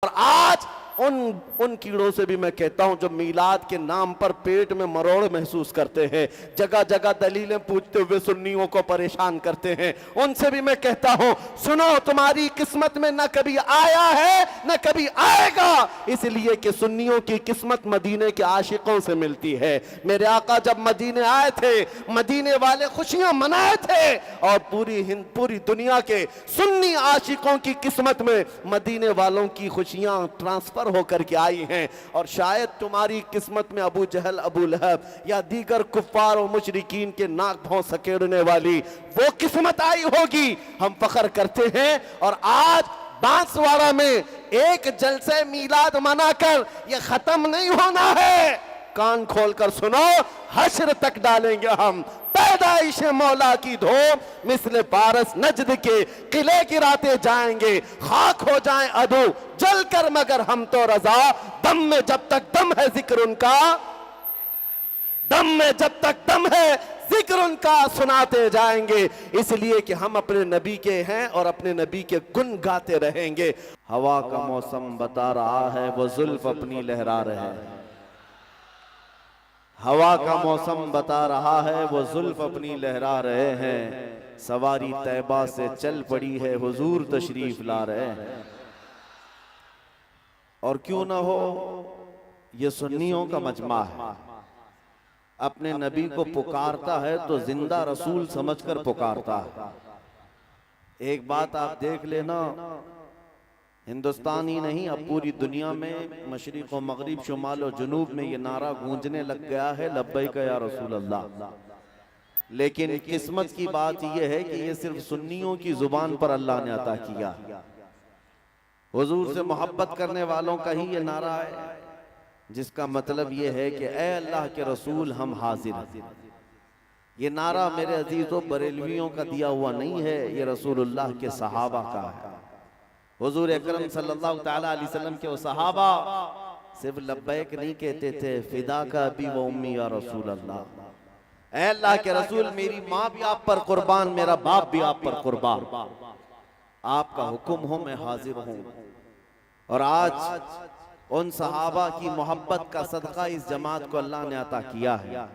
और आज उन कीड़ों से भी मैं कहता हूं जो मीलाद के नाम पर पेट में मरोड़ महसूस करते हैं, जगह जगह दलीलें पूछते हुए सुन्नियों को परेशान करते हैं, उनसे भी मैं कहता हूं सुनो, तुम्हारी किस्मत में न कभी आया है न कभी आएगा, इसलिए कि सुन्नियों की किस्मत मदीने के आशिकों से मिलती है। मेरे आका जब मदीने आए थे, मदीने वाले खुशियां मनाए थे और पूरी दुनिया के सुन्नी आशिकों की किस्मत में मदीने वालों की खुशियां ट्रांसफर होकर के आई हैं। और शायद तुम्हारी किस्मत में अबू जहल, अबू लहब या दीगर कुफ्फार और मुशरिकीन के नाक भौं सकेड़ने वाली वो किस्मत आई होगी। हम फख्र करते हैं। और आज बांसवाड़ा में एक जलसे मीलाद मनाकर ये खत्म नहीं होना है। कान खोलकर सुनो, हश्र तक डालेंगे हम पैदाइश मौला की धूम, मिस्ल पारस नजद के किले गिराते जाएंगे, खाक हो जाएं अदू जल कर मगर हम तो रजा, दम में जब तक दम है जिक्र उनका, दम में जब तक दम है जिक्र उनका सुनाते जाएंगे। इसलिए कि हम अपने नबी के हैं और अपने नबी के गुन गाते रहेंगे। हवा का मौसम बता रहा है वो जुल्फ अपनी लहरा रहे हैं, हवा का मौसम बता रहा है वो जुल्फ अपनी लहरा रहे हैं, सवारी तैबा से चल पड़ी है हुजूर तशरीफ ला रहे हैं। और क्यों ना हो, ये सुन्नियों का मजमा है, अपने नबी को पुकारता है तो जिंदा रसूल समझकर पुकारता है। एक बात आप देख लेना, हिंदुस्तान ही नहीं अब पूरी दुनिया में मशरिक व मगरिब, शुमाल और जुनूब में ये नारा गूंजने लग गया है, लब्बैक या रसूल अल्लाह। लेकिन किस्मत की बात यह है कि ये सिर्फ सुन्नियों की जुबान पर अल्लाह ने अता किया। हुजूर से मोहब्बत करने वालों का ही ये नारा है, जिसका मतलब ये है कि ए अल्लाह के रसूल हम हाजिर हैं। ये नारा मेरे अजीजों बरेलवियों का दिया हुआ नहीं है, ये रसूलुल्लाह के सहाबा का है। हुजूर अकरम सल्लल्लाहु तआला अलैहि वसल्लम के वो सहाबा सिर्फ लब्बैक नहीं कहते थे, फिदा का अबी व उम्मी या रसूल अल्लाह, ऐ अल्लाह के रसूल मेरी माँ भी आप पर कुर्बान, मेरा बाप भी आप पर कुर्बान, आपका हुक्म हो मैं हाजिर हूँ। और आज उन सहाबा की मोहब्बत का सदका इस जमात को अल्लाह ने अता किया है।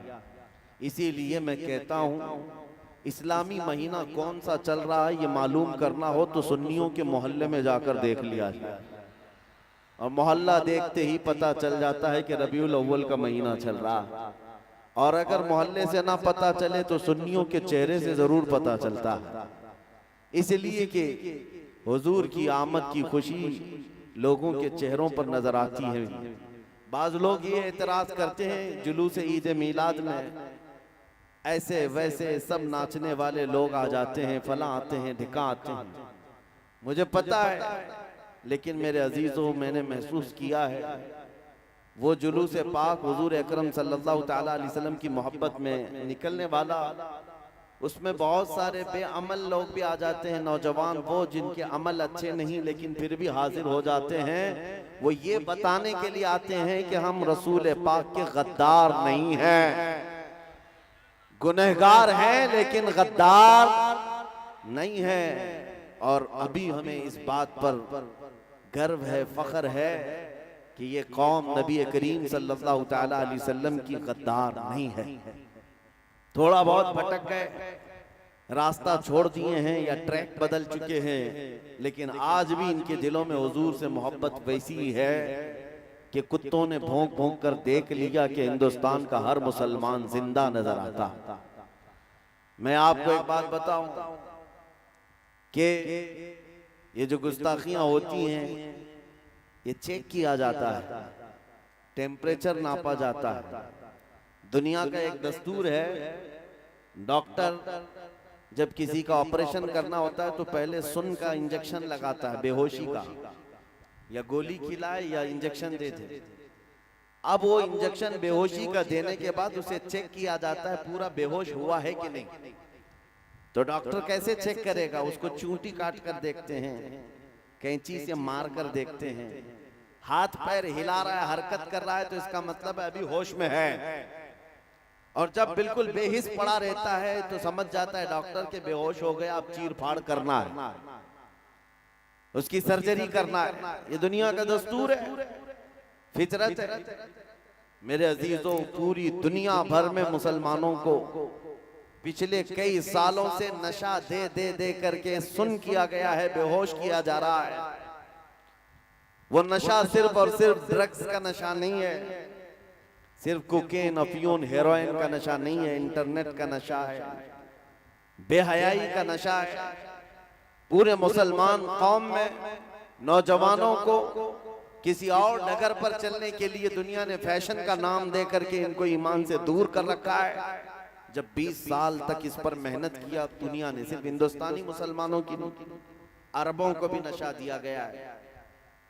इसीलिए मैं कहता हूँ, इस्लामी महीना कौन सा चल रहा है ये मालूम करना हो तो सुन्नियों के मोहल्ले में जाकर देख लिया जाए, और मोहल्ला देखते ही पता चल जाता है कि रबीउल अव्वल का महीना चल रहा है। और अगर मोहल्ले से ना पता चले तो सुन्नियों के चेहरे से जरूर पता चलता है। इसलिए कि हुजूर की आमद की खुशी लोगों के चेहरों पर नजर आती है। बाज लोग ये एतराज करते हैं जुलूस ईद मीलाद में ऐसे वैसे सब नाचने वाले लोग आ जाते हैं, फला आते हैं, ढिका आते हैं। मुझे पता है, लेकिन मेरे अजीजों मैंने महसूस किया है वो जुलूस पाक हुजूर अकरम सल्लल्लाहु तआला अलैहि वसल्लम की मोहब्बत में निकलने वाला, उसमें बहुत सारे बेअमल लोग भी आ जाते हैं, नौजवान वो जिनके अमल अच्छे नहीं लेकिन फिर भी हाजिर हो जाते हैं। वो ये बताने के लिए आते हैं कि हम रसूल पाक के गद्दार नहीं हैं, गुनहगार हैं लेकिन गद्दार नहीं है। और अभी हमें इस बात पर गर्व है, फख्र है कि ये कौम नबी करीम सल्लल्लाहु तआला अलैहि वसल्लम की गद्दार नहीं है। थोड़ा बहुत भटक गए, रास्ता छोड़ दिए हैं या ट्रैक बदल चुके हैं, लेकिन आज भी इनके दिलों में हुजूर से मोहब्बत वैसी है कि कुत्तों ने भौंक भौंक कर देख लिया कि हिंदुस्तान का हर मुसलमान जिंदा नजर आता। मैं आपको एक बात बताऊं कि ये जो गुस्ताखियां होती हैं ये चेक किया जाता है, टेम्परेचर नापा जाता है। दुनिया का एक दस्तूर है, डॉक्टर जब किसी का ऑपरेशन करना होता है तो पहले सुन का इंजेक्शन लगाता है, बेहोशी का, या गोली खिलाए या इंजेक्शन दे दे। अब वो इंजेक्शन बेहोशी का देने के बाद उसे चेक किया जाता है पूरा बेहोश हुआ है कि नहीं। तो डॉक्टर कैसे चेक करेगा? उसको चूंटी काट कर देखते हैं, कैंची से मार कर देखते हैं, हाथ पैर हिला रहा है, हरकत कर रहा है तो इसका मतलब है अभी होश में है। और जब बिल्कुल बेहिस पड़ा रहता है तो समझ जाता है डॉक्टर के बेहोश हो गया, अब चीर फाड़ करना है। उसकी सर्जरी करना है, ये दुनिया का दस्तूर है, फितरत है। मेरे अजीजों, पूरी दुनिया भर में मुसलमानों को पिछले कई सालों से नशा दे दे दे करके सुन किया गया है, बेहोश किया जा रहा है। वो नशा सिर्फ और सिर्फ ड्रग्स का नशा नहीं है, सिर्फ कोकेन, अफीम, हेरोइन का नशा नहीं है, इंटरनेट का नशा है, बेहयाई का नशा है। पूरे मुसलमान कौम में नौजवानों को किसी और डगर पर चलने के लिए दुनिया ने फैशन का नाम दे करके इनको ईमान से दूर कर रखा है। जब 20 साल तक इस पर मेहनत किया दुनिया ने, सिर्फ हिंदुस्तानी मुसलमानों की नहीं, अरबों को भी नशा दिया गया है,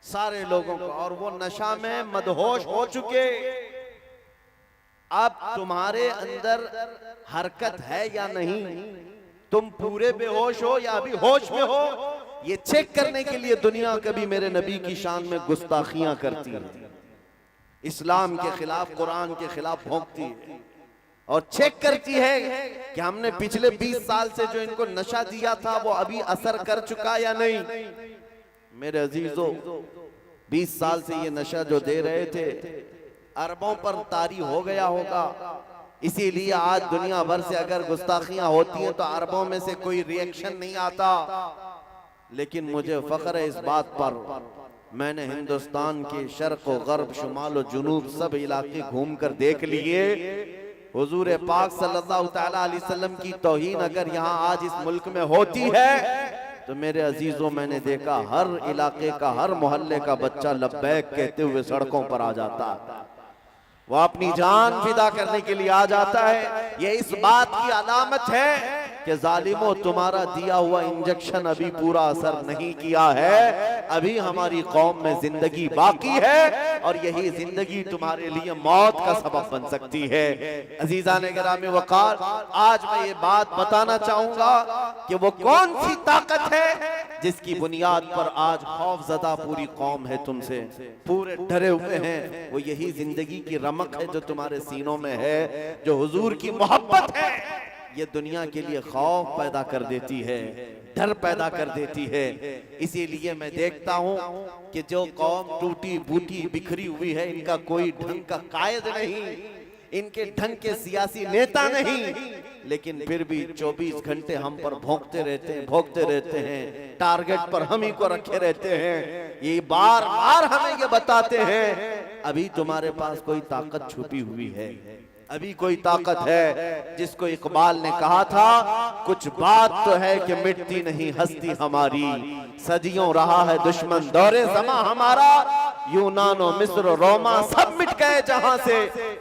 सारे लोगों को, और वो नशा में मदहोश हो चुके। अब तुम्हारे अंदर हरकत है या नहीं, तुम पूरे बेहोश हो या अभी होश में हो, ये चेक करने के लिए दुनिया कभी मेरे नबी की शान में गुस्ताखियां करती है, इस्लाम के खिलाफ, कुरान के खिलाफ भौंकती है और चेक करती है कि हमने पिछले 20 साल से जो इनको नशा दिया था वो अभी असर कर चुका या नहीं। मेरे अजीजों, 20 साल से ये नशा जो दे रहे थे अरबों पर तारी हो गया होगा, इसीलिए आज दुनिया भर से अगर गुस्ताखियां होती हैं तो अरबों में से कोई रिएक्शन नहीं आता। लेकिन मुझे फख्र है इस बात पर, मैंने हिंदुस्तान के शर्क व गर्ब, शुमाल व जुनूब सब इलाके घूम कर देख लिए। हुजूर पाक सल्लल्लाहु तआला अलैहि वसल्लम की तौहीन अगर यहाँ आज इस मुल्क में होती है तो मेरे अजीजों, मैंने देखा हर इलाके का, हर मोहल्ले का बच्चा लब्बैक कहते हुए सड़कों पर आ जाता है, वो अपनी जान फिदा करने के लिए आ जाता है। ये इस बात की अलामत है कि जालिमों, तुम्हारा दिया हुआ इंजेक्शन अभी पूरा असर नहीं किया है, अभी हमारी कौम में जिंदगी बाकी है और यही जिंदगी तुम्हारे लिए मौत का सबब बन सकती है। अजीजान गिरामी वक़ार, आज मैं ये बात बताना चाहूंगा कि वो कौन सी ताकत है जिसकी बुनियाद पर आज खौफजदा पूरी कौम है, तुमसे पूरे डरे हुए हैं। वो यही जिंदगी की रमक है जो तुम्हारे सीनों में है, जो हुजूर की मोहब्बत है। ये दुनिया के लिए खौफ पैदा कर देती है, डर पैदा कर देती है। इसीलिए मैं देखता हूं कि जो कौम टूटी बूटी बिखरी हुई है, इनका कोई ढंग का कायद नहीं, इनके ढंग के सियासी नेता नहीं, लेकिन फिर भी 24 घंटे हम पर भोंकते रहते हैं, टारगेट पर हम ही को रखे रहते हैं। ये बार बार हमें ये बताते हैं अभी तुम्हारे पास कोई ताकत छुपी हुई है, अभी कोई ताकत है। जिसको इकबाल ने कहा था, कुछ बात तो है कि मिटती नहीं हस्ती हमारी, सदियों रहा है दुश्मन दौरे ज़मा हमारा, यूनानो मिस्र रोमा सब मिट गए जहां से,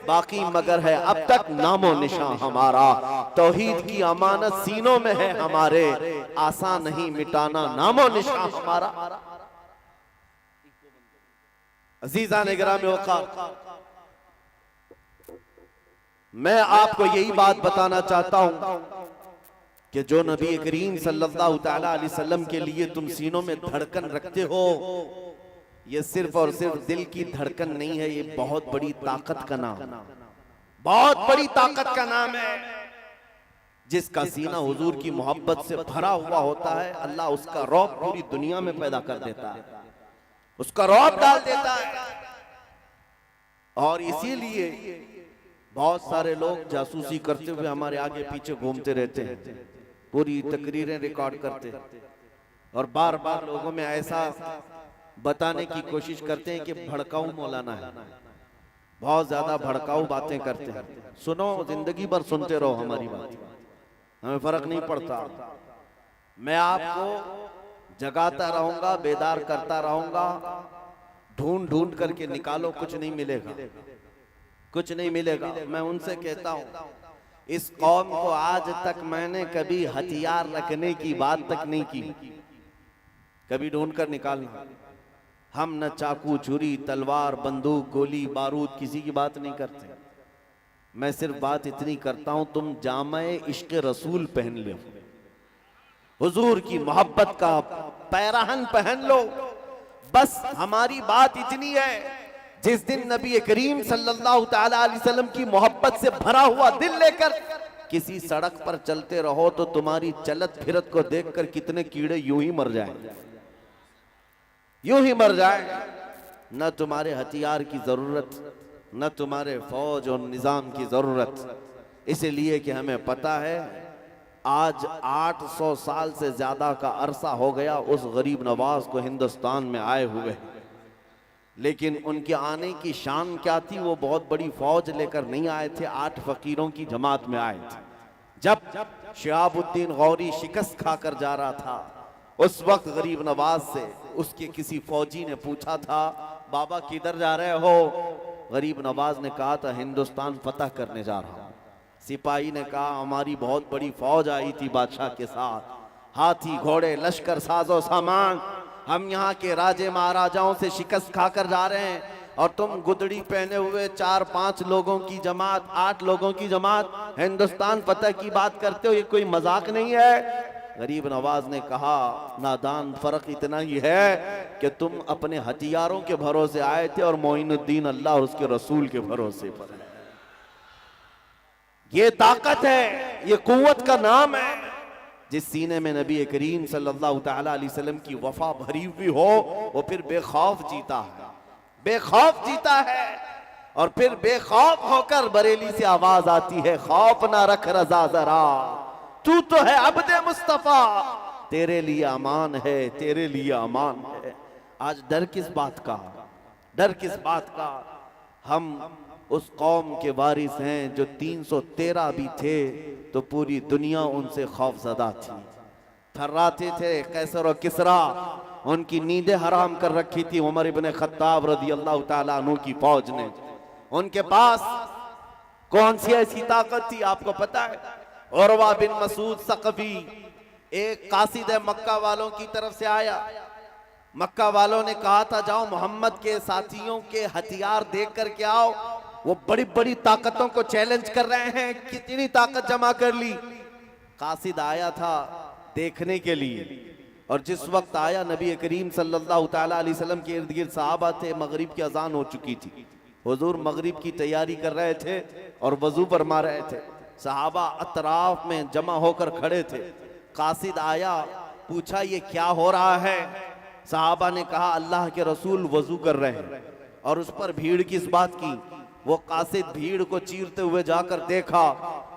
बाकी मगर है अब तक नामो निशान हमारा। तौहीद की अमानत सीनों में है हमारे, आसान नहीं मिटाना नामो निशान हमारा। अजीज़ान गिरामी वक़ार, मैं आपको यही बात बताना चाहता हूं कि जो नबी करीम सल्लल्लाहु तआला अलैहि वसल्लम के लिए तुम सीनों में धड़कन रखते हो, ये सिर्फ और सिर्फ दिल की धड़कन नहीं है, ये बहुत बड़ी ताकत का नाम, बहुत बड़ी ताकत का नाम है। जिसका सीना हुजूर की मोहब्बत से भरा हुआ होता है, अल्लाह उसका रौब पूरी दुनिया में पैदा कर देता है, उसका रौब डाल देता है। और इसीलिए बहुत सारे लोग जासूसी करते हुए हमारे आगे पीछे घूमते रहते हैं, पूरी तकरीरें रिकॉर्ड करते और बार बार लोगों में ऐसा बताने की कोशिश करते हैं कि भड़काऊ मौलाना है, बहुत ज्यादा भड़काऊ बातें करते हैं। सुनो, जिंदगी भर सुनते रहो हमारी बात, हमें फर्क नहीं पड़ता। मैं आपको जगाता रहूंगा, बेदार करता रहूंगा, ढूंढ ढूंढ करके निकालो, कुछ नहीं मिलेगा, कुछ नहीं मिलेगा। मैं उनसे कहता हूं, इस कौम को आज तक मैंने कभी हथियार रखने की बात तक नहीं की, कभी ढूंढ कर निकालना। हम न चाकू, छुरी, तलवार, बंदूक, गोली, बारूद किसी की बात नहीं करते। मैं सिर्फ बात इतनी करता हूं, तुम जामे इश्क रसूल पहन लो, हुजूर की मोहब्बत का पैराहन पहन लो, बस हमारी बात इतनी है। जिस दिन नबी करीम सल्लल्लाहु तआला अलैहि वसल्लम की मोहब्बत से भरा हुआ दिल लेकर किसी सड़क पर चलते रहो तो तुम्हारी चलत फिरत को देखकर कितने कीड़े यूं ही मर जाएंगे। यूं ही मर जाए, न तुम्हारे हथियार की जरूरत, न तुम्हारे फौज और निजाम की जरूरत। इसलिए कि हमें पता है आज 800 साल से ज्यादा का अरसा हो गया उस गरीब नवाज को हिंदुस्तान में आए हुए, लेकिन उनके आने की शान क्या थी? वो बहुत बड़ी फौज लेकर नहीं आए थे, 8 फकीरों की जमात में आए थे। जब शिहाबुद्दीन गौरी शिकस्त खाकर जा रहा था, उस वक्त गरीब नवाज से उसके किसी फौजी ने पूछा था, बाबा किधर जा रहे हो? गरीब नवाज ने कहा था हिंदुस्तान फतह करने जा रहा हूं। सिपाही ने कहा हमारी बहुत बड़ी फौज आई थी बादशाह के साथ, हाथी घोड़े लश्कर साजो सामान, हम यहाँ के राजे महाराजाओं से शिकस्त खाकर जा रहे हैं और तुम गुदड़ी पहने हुए 4-5 लोगों की जमात, 8 लोगों की जमात हिंदुस्तान फतह की बात करते हो, ये कोई मजाक नहीं है। गरीब नवाज ने कहा नादान, फर्क इतना ही है कि तुम अपने हथियारों के भरोसे आए थे और मोइनुद्दीन अल्लाह और उसके रसूल के भरोसे पर है। ये ताकत है, ये कुव्वत का नाम है। जिस सीने में नबी करीम सल्लल्लाहु तआला अलैहि वसल्लम की वफा भरी हुई हो, वो फिर बेखौफ जीता है, बेखौफ जीता है। और फिर बेखौफ होकर बरेली से आवाज आती है, खौफ ना रख रजा जरा, तू तो है अब्दे मुस्तफा, तेरे लिए अमान है, तेरे लिए अमान है। आज डर किस बात का? डर किस बात का? हम उस कौम के वारिस हैं जो 313 भी थे तो पूरी दुनिया उनसे खौफजदा थी। थर्राते थे कैसर और किसरा, उनकी नींदें हराम कर रखी थी उमर इब्ने खत्ताब रदी अल्लाह ताला अन्हु की फौज ने। उनके पास कौन सी ऐसी ताकत थी आपको पता है? उरवा बिन मसूद सकफी एक कासिद मक्का वालों की तरफ से आया। मक्का वालों ने कहा था जाओ मोहम्मद के साथियों के हथियार देख कर के आओ, वो बड़ी बड़ी ताकतों को चैलेंज कर रहे हैं, कितनी ताकत जमा कर ली। कासिद आया था देखने के लिए, और जिस वक्त आया नबी करीम सल्लल्लाहु तआला अलैहि वसल्लम के इर्द गिर्द सहाबा थे, मगरिब की अजान हो चुकी थी। हुजूर मगरिब की तैयारी कर रहे थे और वजू फरमा रहे थे, सहाबा अतराफ में जमा होकर खड़े थे। कासिद आया, पूछा ये क्या हो रहा है? सहाबा ने कहा अल्लाह के रसूल वजू कर रहे हैं। और उस पर भीड़ किस बात की? वो कासिद भीड़ को चीरते हुए जाकर देखा,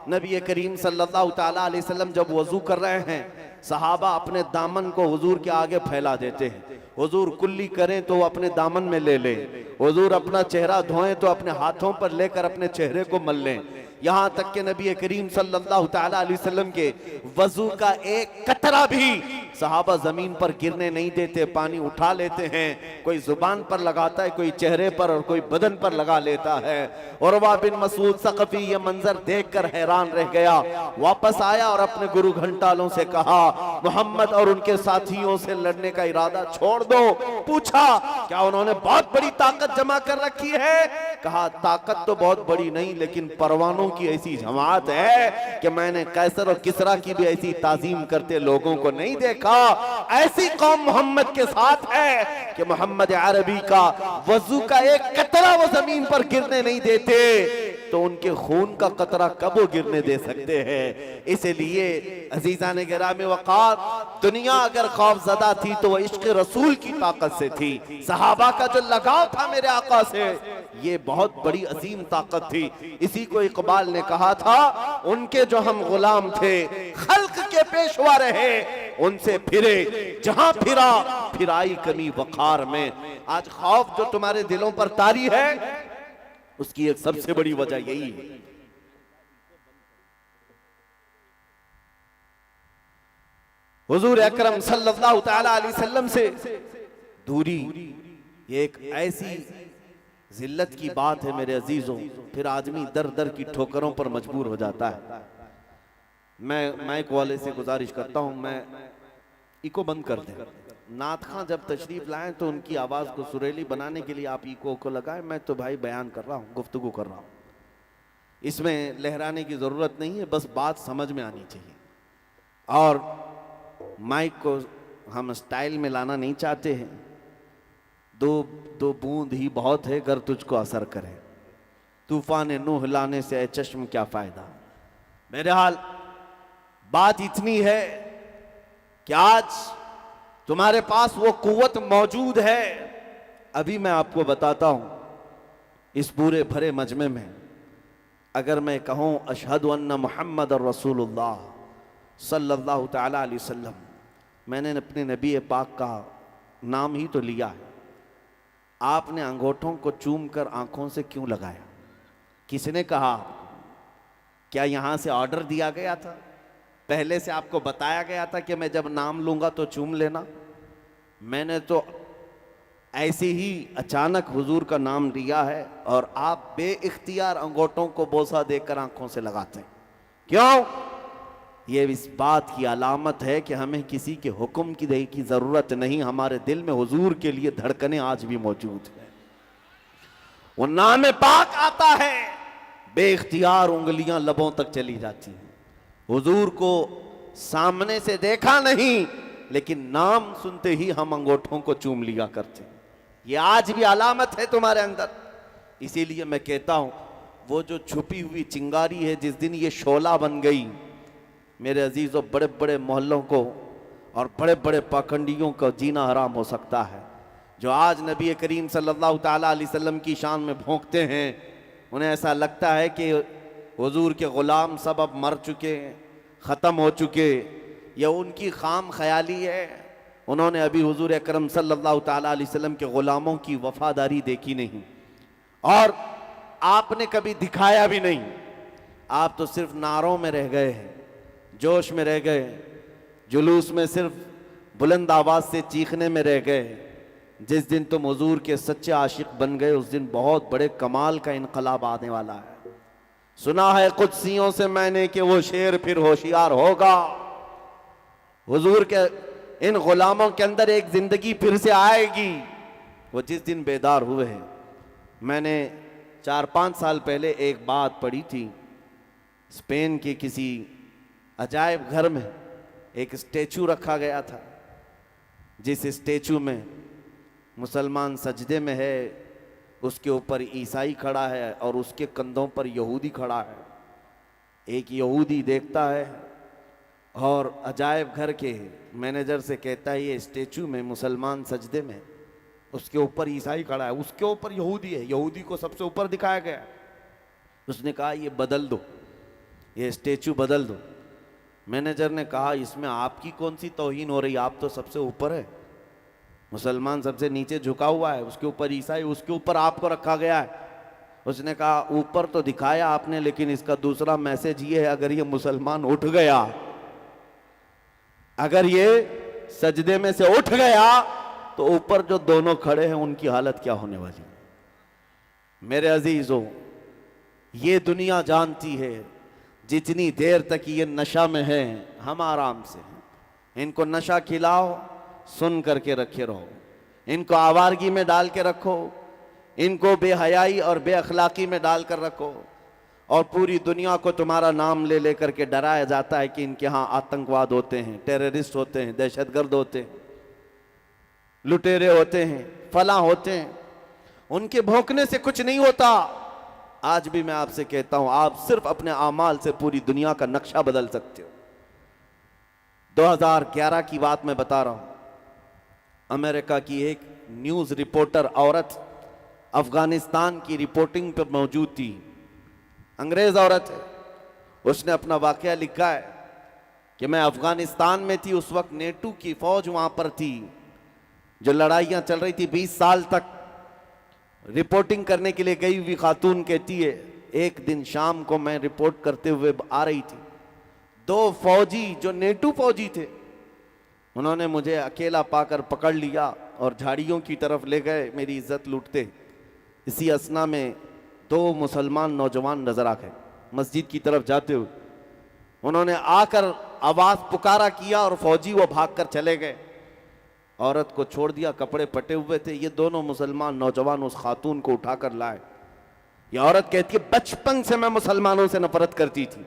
नबी करीम सल्लल्लाहु तआला अलैहि वसल्लम जब वजू कर रहे हैं, सहाबा अपने दामन को हुजूर के आगे फैला देते हैं। हुजूर कुल्ली करें तो अपने दामन में ले लें, हुजूर अपना चेहरा धोएं तो अपने हाथों पर लेकर अपने चेहरे को मल लें। यहाँ तक के नबी करीम सल्लल्लाहु तआला अलैहि वसल्लम के वजू का एक कतरा भी सहाबा जमीन पर गिरने नहीं देते, पानी उठा लेते हैं। कोई जुबान पर लगाता है, कोई चेहरे पर और कोई बदन पर लगा लेता है। उरवा बिन मसूद सकफी ये मंजर देखकर हैरान रह गया, वापस आया और अपने गुरु घंटालों से कहा मोहम्मद और उनके साथियों से लड़ने का इरादा छोड़ दो। पूछा क्या उन्होंने बहुत बड़ी ताकत जमा कर रखी है? कहा ताकत तो बहुत बड़ी नहीं, लेकिन परवानों की ऐसी जमात है कि मैंने कैसर और किसरा की भी ऐसी ताजीम करते लोगों को नहीं देखा। ऐसी कौम मोहम्मद के साथ है कि मोहम्मद अरबी का वजू का एक कतरा वो जमीन पर गिरने नहीं देते, तो उनके खून का कतरा कब वो गिरने दे सकते हैं? इसलिए अजीजान गिरामी वक़ार, दुनिया अगर खौफजदा थी तो वह इश्क रसूल की ताकत से थी। सहाबा का जो लगाव था मेरे आका से, ये बहुत बड़ी अजीम ताकत थी। इसी को इकबाल ने कहा था, उनके जो हम गुलाम थे खल्क के पेशवा रहे, उनसे फिरे जहां फिरा फिराई कमी वखार में। आज खौफ जो तुम्हारे दिलों पर तारी है, उसकी एक सबसे बड़ी वजह यही है। हुजूर अकरम सल्लल्लाहु तआला अलैहि वसल्लम से दूरी, ये एक ऐसी जिल्लत की बात है मेरे अजीजों, फिर आदमी दर दर की ठोकरों पर मजबूर हो जाता है। मैं माइक वाले से गुजारिश करता हूं, मैं इको बंद कर दें। नात खां जब तशरीफ लाएं तो उनकी आवाज को सुरीली बनाने के लिए आप इको को लगाएं। मैं तो भाई बयान कर रहा हूं, गुफ्तगू कर रहा हूं, इसमें लहराने की जरूरत नहीं है, बस बात समझ में आनी चाहिए। और माइक को हम स्टाइल में लाना नहीं चाहते हैं, दो बूंद ही बहुत है अगर तुझको असर करे, तूफान नूह लाने से ए चश्म क्या फायदा। मेरे हाल बात इतनी है कि आज तुम्हारे पास वो कुव्वत मौजूद है। अभी मैं आपको बताता हूं, इस पूरे भरे मजमे में अगर मैं कहूं अशहदु अन्ना मुहम्मद रसूलुल्लाह सल्लल्लाहु तआला अलैहि वसल्लम, मैंने अपने नबी पाक का नाम ही तो लिया है। आपने अंगूठों को चूम कर आंखों से क्यों लगाया? किसने कहा? क्या यहां से ऑर्डर दिया गया था? पहले से आपको बताया गया था कि मैं जब नाम लूंगा तो चूम लेना? मैंने तो ऐसे ही अचानक हुजूर का नाम लिया है और आप बेइख्तियार अंगूठों को बोसा देकर आंखों से लगाते हैं। क्यों? ये इस बात की अलामत है कि हमें किसी के हुक्म की जरूरत नहीं, हमारे दिल में हुजूर के लिए धड़कनें आज भी मौजूद है। वो नाम पाक आता है, बेइख्तियार उंगलियां लबों तक चली जाती हैं। हुजूर को सामने से देखा नहीं, लेकिन नाम सुनते ही हम अंगूठों को चूम लिया करते हैं। ये आज भी अलामत है तुम्हारे अंदर। इसीलिए मैं कहता हूं, वो जो छुपी हुई चिंगारी है, जिस दिन ये शोला बन गई, मेरे अजीजों, बड़े बड़े मोहल्लों को और बड़े बड़े पाखंडियों का जीना हराम हो सकता है। जो आज नबी करीम सल्लल्लाहु ताला अलैहि वसल्लम की शान में भोंकते हैं, उन्हें ऐसा लगता है कि हुजूर के ग़ुलाम सब अब मर चुके, ख़त्म हो चुके। यह उनकी खाम ख्याली है। उन्होंने अभी हुजूर अकरम सल्लल्लाहु ताला अलैहि वसल्लम के ग़ुलामों की वफादारी देखी नहीं, और आपने कभी दिखाया भी नहीं। आप तो सिर्फ नारों में रह गए हैं, जोश में रह गए, जुलूस में सिर्फ बुलंद आवाज़ से चीखने में रह गए। जिस दिन तुम हुजूर के सच्चे आशिक बन गए, उस दिन बहुत बड़े कमाल का इनकलाब आने वाला है। सुना है कुदसियों से मैंने कि वो शेर फिर होशियार होगा। हुजूर के इन गुलामों के अंदर एक जिंदगी फिर से आएगी। वो जिस दिन बेदार हुए हैं, मैंने 4-5 साल पहले एक बात पढ़ी थी। स्पेन के किसी अजायब घर में एक स्टेचू रखा गया था, जिस स्टेचू में मुसलमान सजदे में है, उसके ऊपर ईसाई खड़ा है और उसके कंधों पर यहूदी खड़ा है। एक यहूदी देखता है और अजायब घर के मैनेजर से कहता है, ये स्टेचू में मुसलमान सजदे में, उसके ऊपर ईसाई खड़ा है, उसके ऊपर यहूदी है, यहूदी को सबसे ऊपर दिखाया गया। उसने कहा ये बदल दो, ये स्टेचू बदल दो। मैनेजर ने कहा इसमें आपकी कौन सी तौहीन हो रही, आप तो सबसे ऊपर है, मुसलमान सबसे नीचे झुका हुआ है, उसके ऊपर ईसाई, उसके ऊपर आपको रखा गया है। उसने कहा ऊपर तो दिखाया आपने, लेकिन इसका दूसरा मैसेज ये है, अगर ये मुसलमान उठ गया, अगर ये सजदे में से उठ गया, तो ऊपर जो दोनों खड़े हैं उनकी हालत क्या होने वाली। मेरे अजीजों, ये दुनिया जानती है जितनी देर तक ये नशा में है हम आराम से हैं। इनको नशा खिलाओ, सुन करके रखे रहो, इनको आवारगी में डाल के रखो, इनको बेहयाई और बेअखलाकी में डाल कर रखो, और पूरी दुनिया को तुम्हारा नाम ले लेकर के डराया जाता है कि इनके यहाँ आतंकवाद होते हैं, टेररिस्ट होते हैं, दहशतगर्द होते हैं, लुटेरे होते हैं, फला होते हैं। उनके भौंकने से कुछ नहीं होता। आज भी मैं आपसे कहता हूं, आप सिर्फ अपने आमाल से पूरी दुनिया का नक्शा बदल सकते हो। 2011 की बात मैं बता रहा हूं। अमेरिका की एक न्यूज रिपोर्टर औरत अफगानिस्तान की रिपोर्टिंग पर मौजूद थी, अंग्रेज औरत है। उसने अपना वाकया लिखा है कि मैं अफगानिस्तान में थी, उस वक्त नेटो की फौज वहां पर थी, जो लड़ाइयां चल रही थी 20 साल तक। रिपोर्टिंग करने के लिए गई हुई खातून कहती है, एक दिन शाम को मैं रिपोर्ट करते हुए आ रही थी, 2 फौजी जो नेटो फौजी थे, उन्होंने मुझे अकेला पाकर पकड़ लिया और झाड़ियों की तरफ ले गए, मेरी इज्जत लूटते। इसी असना में 2 मुसलमान नौजवान नजर आ गए मस्जिद की तरफ जाते हुए। उन्होंने आकर आवाज पुकारा किया और फौजी वो भागकर चले गए। औरत को छोड़ दिया, कपड़े फटे हुए थे। ये दोनों मुसलमान नौजवान उस खातून को उठाकर लाए। ये औरत कहती है, बचपन से मैं मुसलमानों से नफरत करती थी,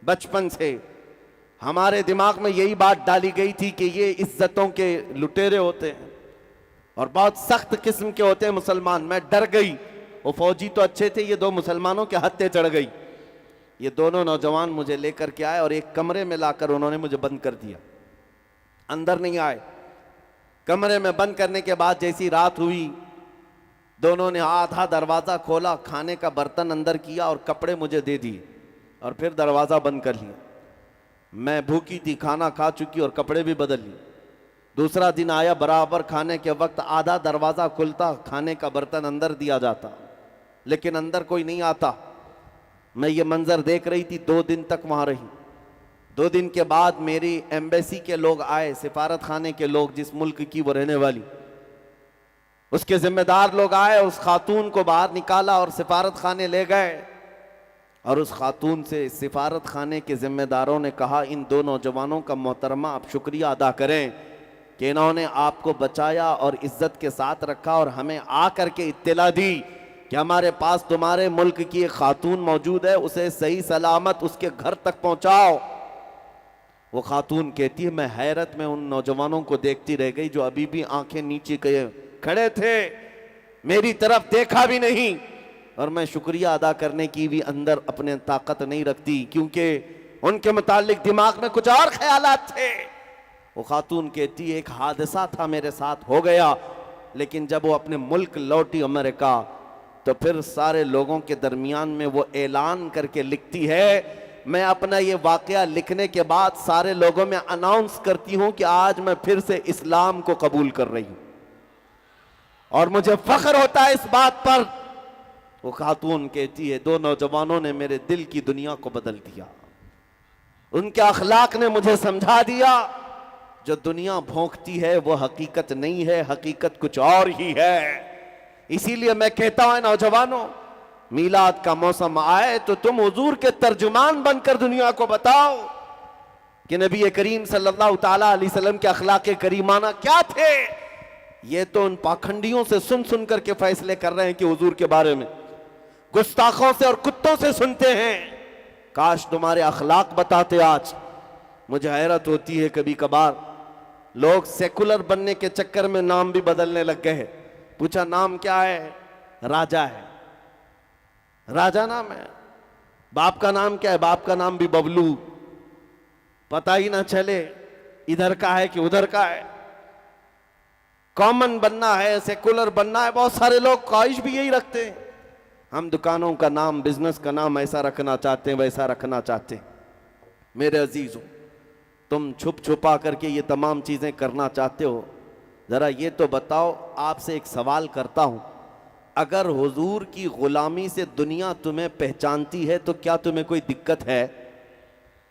बचपन से हमारे दिमाग में यही बात डाली गई थी कि ये इज्जतों के लुटेरे होते हैं और बहुत सख्त किस्म के होते हैं मुसलमान। मैं डर गई, वो फौजी तो अच्छे थे, ये 2 मुसलमानों के हत्थे चढ़ गई। ये दोनों नौजवान मुझे लेकर के आए और एक कमरे में लाकर उन्होंने मुझे बंद कर दिया, अंदर नहीं आए। कमरे में बंद करने के बाद जैसी रात हुई, दोनों ने आधा दरवाज़ा खोला, खाने का बर्तन अंदर किया और कपड़े मुझे दे दिए और फिर दरवाज़ा बंद कर लिया। मैं भूखी थी, खाना खा चुकी और कपड़े भी बदल लिए। दूसरा दिन आया, बराबर खाने के वक्त आधा दरवाज़ा खुलता, खाने का बर्तन अंदर दिया जाता, लेकिन अंदर कोई नहीं आता। मैं ये मंजर देख रही थी, 2 दिन तक वहाँ रही। 2 दिन के बाद मेरी एम्बेसी के लोग आए, सिफारत खाने के लोग, जिस मुल्क की वो रहने वाली, उसके जिम्मेदार लोग आए, उस खातून को बाहर निकाला और सिफारत खाने ले गए। और उस खातून से सिफारत खाने के जिम्मेदारों ने कहा, इन 2 नौजवानों का मोहतरमा आप शुक्रिया अदा करें कि इन्होंने आपको बचाया और इज्जत के साथ रखा और हमें आकर के इत्तला दी कि हमारे पास तुम्हारे मुल्क की एक खातून मौजूद है, उसे सही सलामत उसके घर तक पहुंचाओ। वो खातून कहती है, मैं हैरत में उन नौजवानों को देखती रह गई जो अभी भी आंखें नीचे किए खड़े थे, मेरी तरफ देखा भी नहीं, और मैं शुक्रिया अदा करने की भी अंदर अपने ताकत नहीं रखती, क्योंकि उनके मुतालिक दिमाग में कुछ और ख्यालात थे। वो खातून कहती, एक हादसा था मेरे साथ हो गया, लेकिन जब वो अपने मुल्क लौटी अमेरिका, तो फिर सारे लोगों के दरमियान में वो ऐलान करके लिखती है, मैं अपना ये वाकया लिखने के बाद सारे लोगों में अनाउंस करती हूं कि आज मैं फिर से इस्लाम को कबूल कर रही हूं और मुझे फख्र होता है इस बात पर। वो खातून कहती है, 2 नौजवानों ने मेरे दिल की दुनिया को बदल दिया, उनके अखलाक ने मुझे समझा दिया जो दुनिया भोंकती है वो हकीकत नहीं है, हकीकत कुछ और ही है। इसीलिए मैं कहता हूं नौजवानों, मीलाद का मौसम आए तो तुम हुजूर के तर्जुमान बनकर दुनिया को बताओ कि नबी करीम सल्लल्लाहु ताला अलैहि वसल्लम के अखलाक करीमाना क्या थे। ये तो उन पाखंडियों से सुन सुन करके फैसले कर रहे हैं कि हुजूर के बारे में, गुस्ताखों से और कुत्तों से सुनते हैं। काश तुम्हारे अखलाक बताते। आज मुझे हैरत होती है, कभी कभार लोग सेकुलर बनने के चक्कर में नाम भी बदलने लग गए हैं। पूछा नाम क्या है? राजा है, राजा नाम है। बाप का नाम क्या है? बाप का नाम भी बबलू, पता ही ना चले इधर का है कि उधर का है। कॉमन बनना है, सेकुलर बनना है, बहुत सारे लोग ख्वाहिश भी यही रखते हैं। हम दुकानों का नाम, बिजनेस का नाम ऐसा रखना चाहते हैं, वैसा रखना चाहते हैं। मेरे अजीजों, तुम छुप छुपा करके ये तमाम चीजें करना चाहते हो, जरा ये तो बताओ, आपसे एक सवाल करता हूं, अगर हुजूर की गुलामी से दुनिया तुम्हें पहचानती है तो क्या तुम्हें कोई दिक्कत है?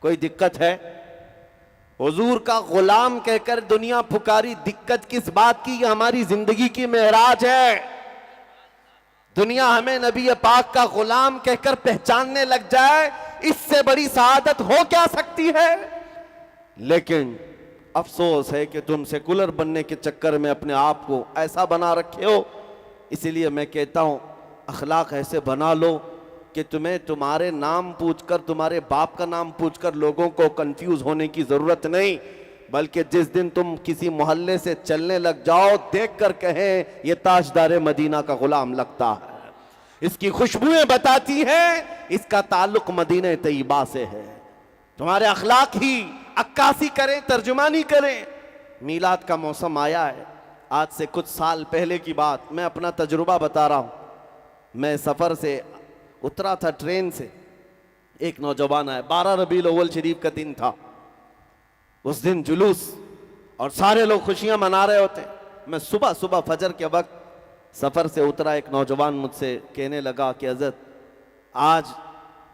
कोई दिक्कत है? हुजूर का गुलाम कहकर दुनिया पुकारी, दिक्कत किस बात की? ये हमारी जिंदगी की मेराज है। दुनिया हमें नबी पाक का गुलाम कहकर पहचानने लग जाए, इससे बड़ी सआदत हो क्या सकती है? लेकिन अफसोस है कि तुम सेकुलर बनने के चक्कर में अपने आप को ऐसा बना रखे हो। इसीलिए मैं कहता हूं, अखलाक ऐसे बना लो कि तुम्हें तुम्हारे नाम पूछकर, तुम्हारे बाप का नाम पूछकर लोगों को कंफ्यूज होने की जरूरत नहीं, बल्कि जिस दिन तुम किसी मोहल्ले से चलने लग जाओ, देखकर कहें ये ताजदार मदीना का गुलाम लगता है, इसकी खुशबुएं बताती हैं इसका ताल्लुक मदीने तैयबा से है। तुम्हारे अखलाक ही अक्कासी करें, तर्जुमानी करें। मीलाद का मौसम आया है, आज से कुछ साल पहले की बात, मैं अपना तजुर्बा बता रहा हूं। मैं सफर से उतरा था, ट्रेन से, एक नौजवान आया, 12 रबीउल अव्वल शरीफ का दिन था। उस दिन जुलूस और सारे लोग खुशियां मना रहे होते। मैं सुबह सुबह फजर के वक्त सफर से उतरा, एक नौजवान मुझसे कहने लगा कि हज़रत, आज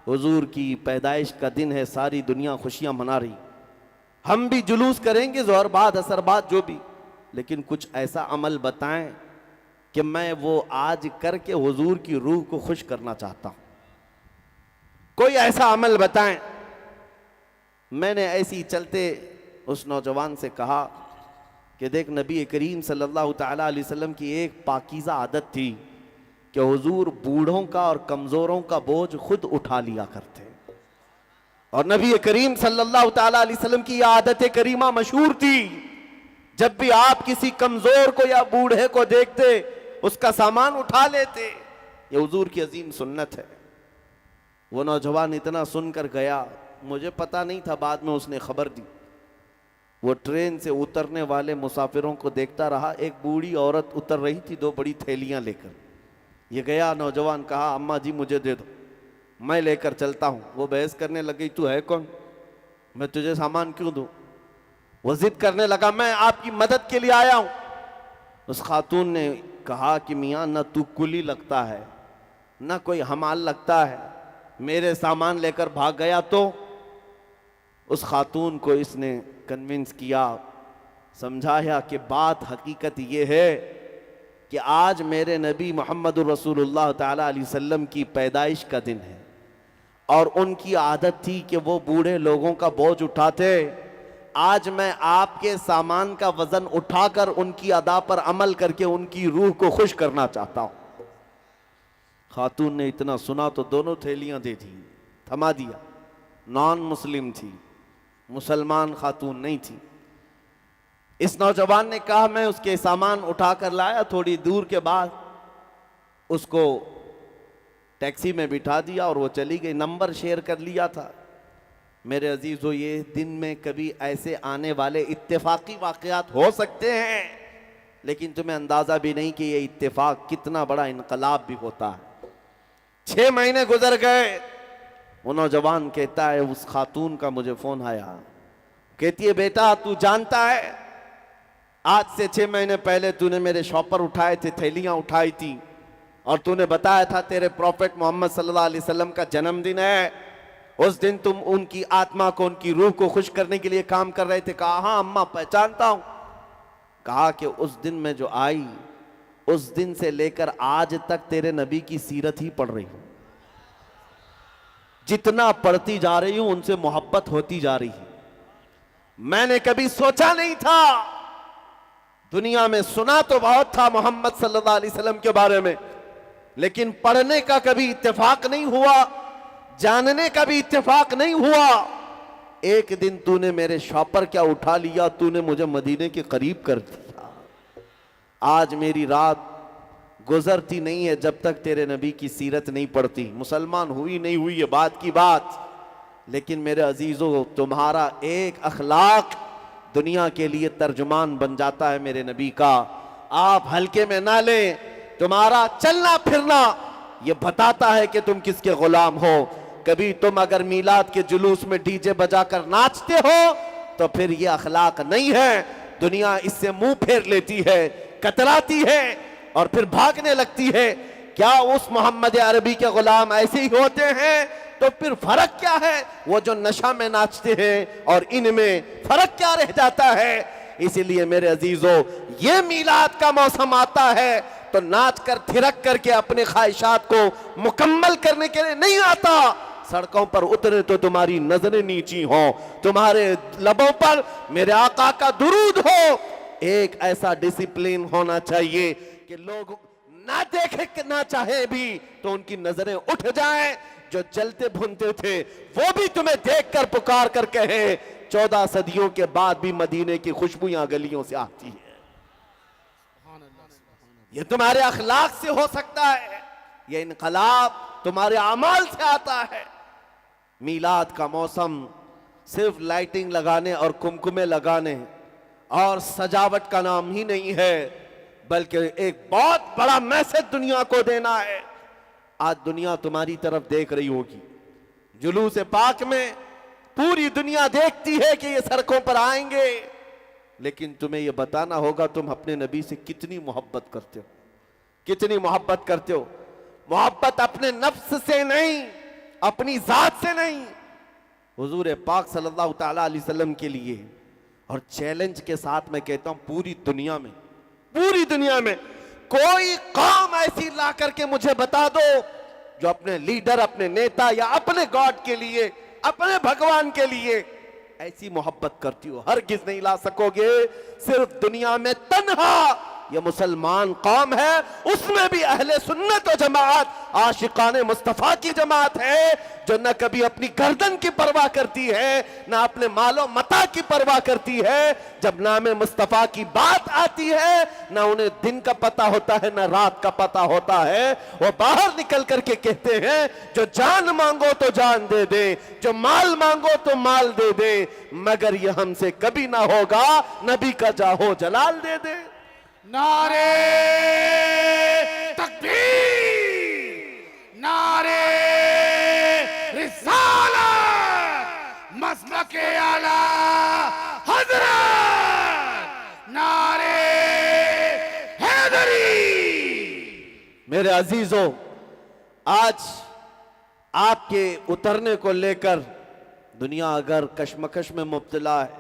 हुजूर की पैदाइश का दिन है, सारी दुनिया खुशियां मना रही, हम भी जुलूस करेंगे, ज़ोहर बाद असर बाद जो भी, लेकिन कुछ ऐसा अमल बताएं कि मैं वो आज करके हुजूर की रूह को खुश करना चाहता हूं। कोई ऐसा अमल बताएं। मैंने ऐसी चलते उस नौजवान से कहा कि देख, नबी करीम सल्लल्लाहु ताला अलैहि वसल्लम की एक पाकीज़ा आदत थी कि हुजूर बूढ़ों का और कमज़ोरों का बोझ खुद उठा लिया करते, और नबी करीम सल्लल्लाहु ताला अलैहि वसल्लम की यह आदत करीमा मशहूर थी, जब भी आप किसी कमज़ोर को या बूढ़े को देखते उसका सामान उठा लेते। ये हुजूर की अजीम सुन्नत है। वो नौजवान इतना सुनकर गया, मुझे पता नहीं था, बाद में उसने खबर दी। वो ट्रेन से उतरने वाले मुसाफिरों को देखता रहा। एक बूढ़ी औरत उतर रही थी 2 बड़ी थैलियां लेकर। ये गया, नौजवान कहा अम्मा जी मुझे दे दो, मैं लेकर चलता हूँ। वो बहस करने लगी, तू है कौन, मैं तुझे सामान क्यों दूं। वो जिद करने लगा, मैं आपकी मदद के लिए आया हूं। उस खातून ने कहा कि मियाँ न तू कुली लगता है न कोई हमाल लगता है, मेरे सामान लेकर भाग गया तो। उस खातून को इसने कन्विंस किया, समझाया कि बात हकीकत ये है कि आज मेरे नबी मोहम्मद रसूलुल्लाह ताला अलैहि वसल्लम की पैदाइश का दिन है और उनकी आदत थी कि वो बूढ़े लोगों का बोझ उठाते। आज मैं आपके सामान का वजन उठाकर उनकी अदा पर अमल करके उनकी रूह को खुश करना चाहता हूं। खातून ने इतना सुना तो दोनों थैलियां दे दी, थमा दिया। नॉन मुस्लिम थी, मुसलमान खातून नहीं थी। इस नौजवान ने कहा मैं उसके सामान उठाकर लाया। थोड़ी दूर के बाद उसको टैक्सी में बिठा दिया और वो चली गई। नंबर शेयर कर लिया था। मेरे अजीजों, ये दिन में कभी ऐसे आने वाले इत्तेफाकी वाकयात हो सकते हैं, लेकिन तुम्हें अंदाजा भी नहीं कि ये इत्तेफाक कितना बड़ा इनकलाब भी होता है। 6 महीने गुजर गए। वो नौजवान कहता है, उस खातून का मुझे फोन आया, कहती है बेटा तू जानता है आज से 6 महीने पहले तूने मेरे शॉपर उठाए थे, थैलियां उठाई थी और तूने बताया था तेरे प्रॉफेट मोहम्मद सल्लल्लाहु अलैहि वसल्लम का जन्मदिन है। उस दिन तुम उनकी आत्मा को, उनकी रूह को खुश करने के लिए काम कर रहे थे। कहा हाँ अम्मा पहचानता हूं। कहा कि उस दिन मैं जो आई, उस दिन से लेकर आज तक तेरे नबी की सीरत ही पढ़ रही हूं। जितना पढ़ती जा रही हूं उनसे मोहब्बत होती जा रही है। मैंने कभी सोचा नहीं था, दुनिया में सुना तो बहुत था मोहम्मद सल्लल्लाहु अलैहि वसल्लम के बारे में, लेकिन पढ़ने का कभी इत्तेफाक नहीं हुआ, जानने का भी इत्तेफाक नहीं हुआ। एक दिन तूने मेरे शॉपर क्या उठा लिया, तूने मुझे मदीने के करीब कर दिया। आज मेरी रात गुजरती नहीं है जब तक तेरे नबी की सीरत नहीं पढ़ती। मुसलमान हुई नहीं हुई ये बात की बात, लेकिन मेरे अजीजों तुम्हारा एक अखलाक दुनिया के लिए तर्जुमान बन जाता है मेरे नबी का। आप हल्के में ना लें। तुम्हारा चलना फिरना ये बताता है कि तुम किसके गुलाम हो। कभी तुम अगर मीलाद के जुलूस में डीजे बजाकर नाचते हो तो फिर ये अखलाक नहीं है। दुनिया इससे मुंह फेर लेती है, कतराती है और फिर भागने लगती है। क्या उस मोहम्मद अरबी के गुलाम ऐसे ही होते हैं? तो फिर फर्क क्या है? वो जो नशा में नाचते हैं और इनमें फर्क क्या रह जाता है? इसीलिए मेरे अजीजों, ये मीलाद का मौसम आता है तो नाच कर थिरक करके अपने ख्वाहिशात को मुकम्मल करने के लिए नहीं आता। सड़कों पर उतरे तो तुम्हारी नजरें नीची हो, तुम्हारे लबों पर मेरे आका का दुरूद हो। एक ऐसा डिसिप्लिन होना चाहिए कि लोग ना देखे ना चाहे भी तो उनकी नजरें उठ जाएं। जो जलते भुनते थे वो भी तुम्हें देखकर पुकार कर कहे 14 सदियों के बाद भी मदीने की खुशबुयां गलियों से आती है। ये तुम्हारे अखलाक से हो सकता है, ये इनकलाब तुम्हारे अमाल से आता है। मीलाद का मौसम सिर्फ लाइटिंग लगाने और कुमकुमे लगाने और सजावट का नाम ही नहीं है, बल्कि एक बहुत बड़ा मैसेज दुनिया को देना है। आज दुनिया तुम्हारी तरफ देख रही होगी। जुलूस पाक में पूरी दुनिया देखती है कि ये सड़कों पर आएंगे, लेकिन तुम्हें ये बताना होगा तुम अपने नबी से कितनी मोहब्बत करते हो, कितनी मोहब्बत करते हो। मोहब्बत अपने नफ्स से नहीं, अपनी जात से नहीं, हुजूर पाक सल्लल्लाहु ताला अलैहि वसल्लम के लिए। और चैलेंज के साथ मैं कहता हूं पूरी दुनिया में कोई कौम ऐसी ला करके मुझे बता दो जो अपने लीडर, अपने नेता या अपने गॉड के लिए, अपने भगवान के लिए ऐसी मोहब्बत करती हो। हरगिज़ नहीं ला सकोगे। सिर्फ दुनिया में तन्हा ये मुसलमान कौम है, उसमें भी अहले सुन्नत व जमात आशिकाने मुस्तफ़ा की जमात है, जो न कभी अपनी गर्दन की परवाह करती है, न अपने मालो मता की परवाह करती है। जब नामे मुस्तफ़ा की बात आती है, न उन्हें दिन का पता होता है न रात का पता होता है। वो बाहर निकल करके कहते हैं, जो जान मांगो तो जान दे दे, जो माल मांगो तो माल दे दे, मगर ये हमसे कभी ना होगा नबी का जाहो जलाल दे दे। नारे तकबीर, नारे रिसालत, मसलके आला हजरत, नारे हैदरी। मेरे अजीजों, आज आपके उतरने को लेकर दुनिया अगर कश्मकश में मुब्तला है,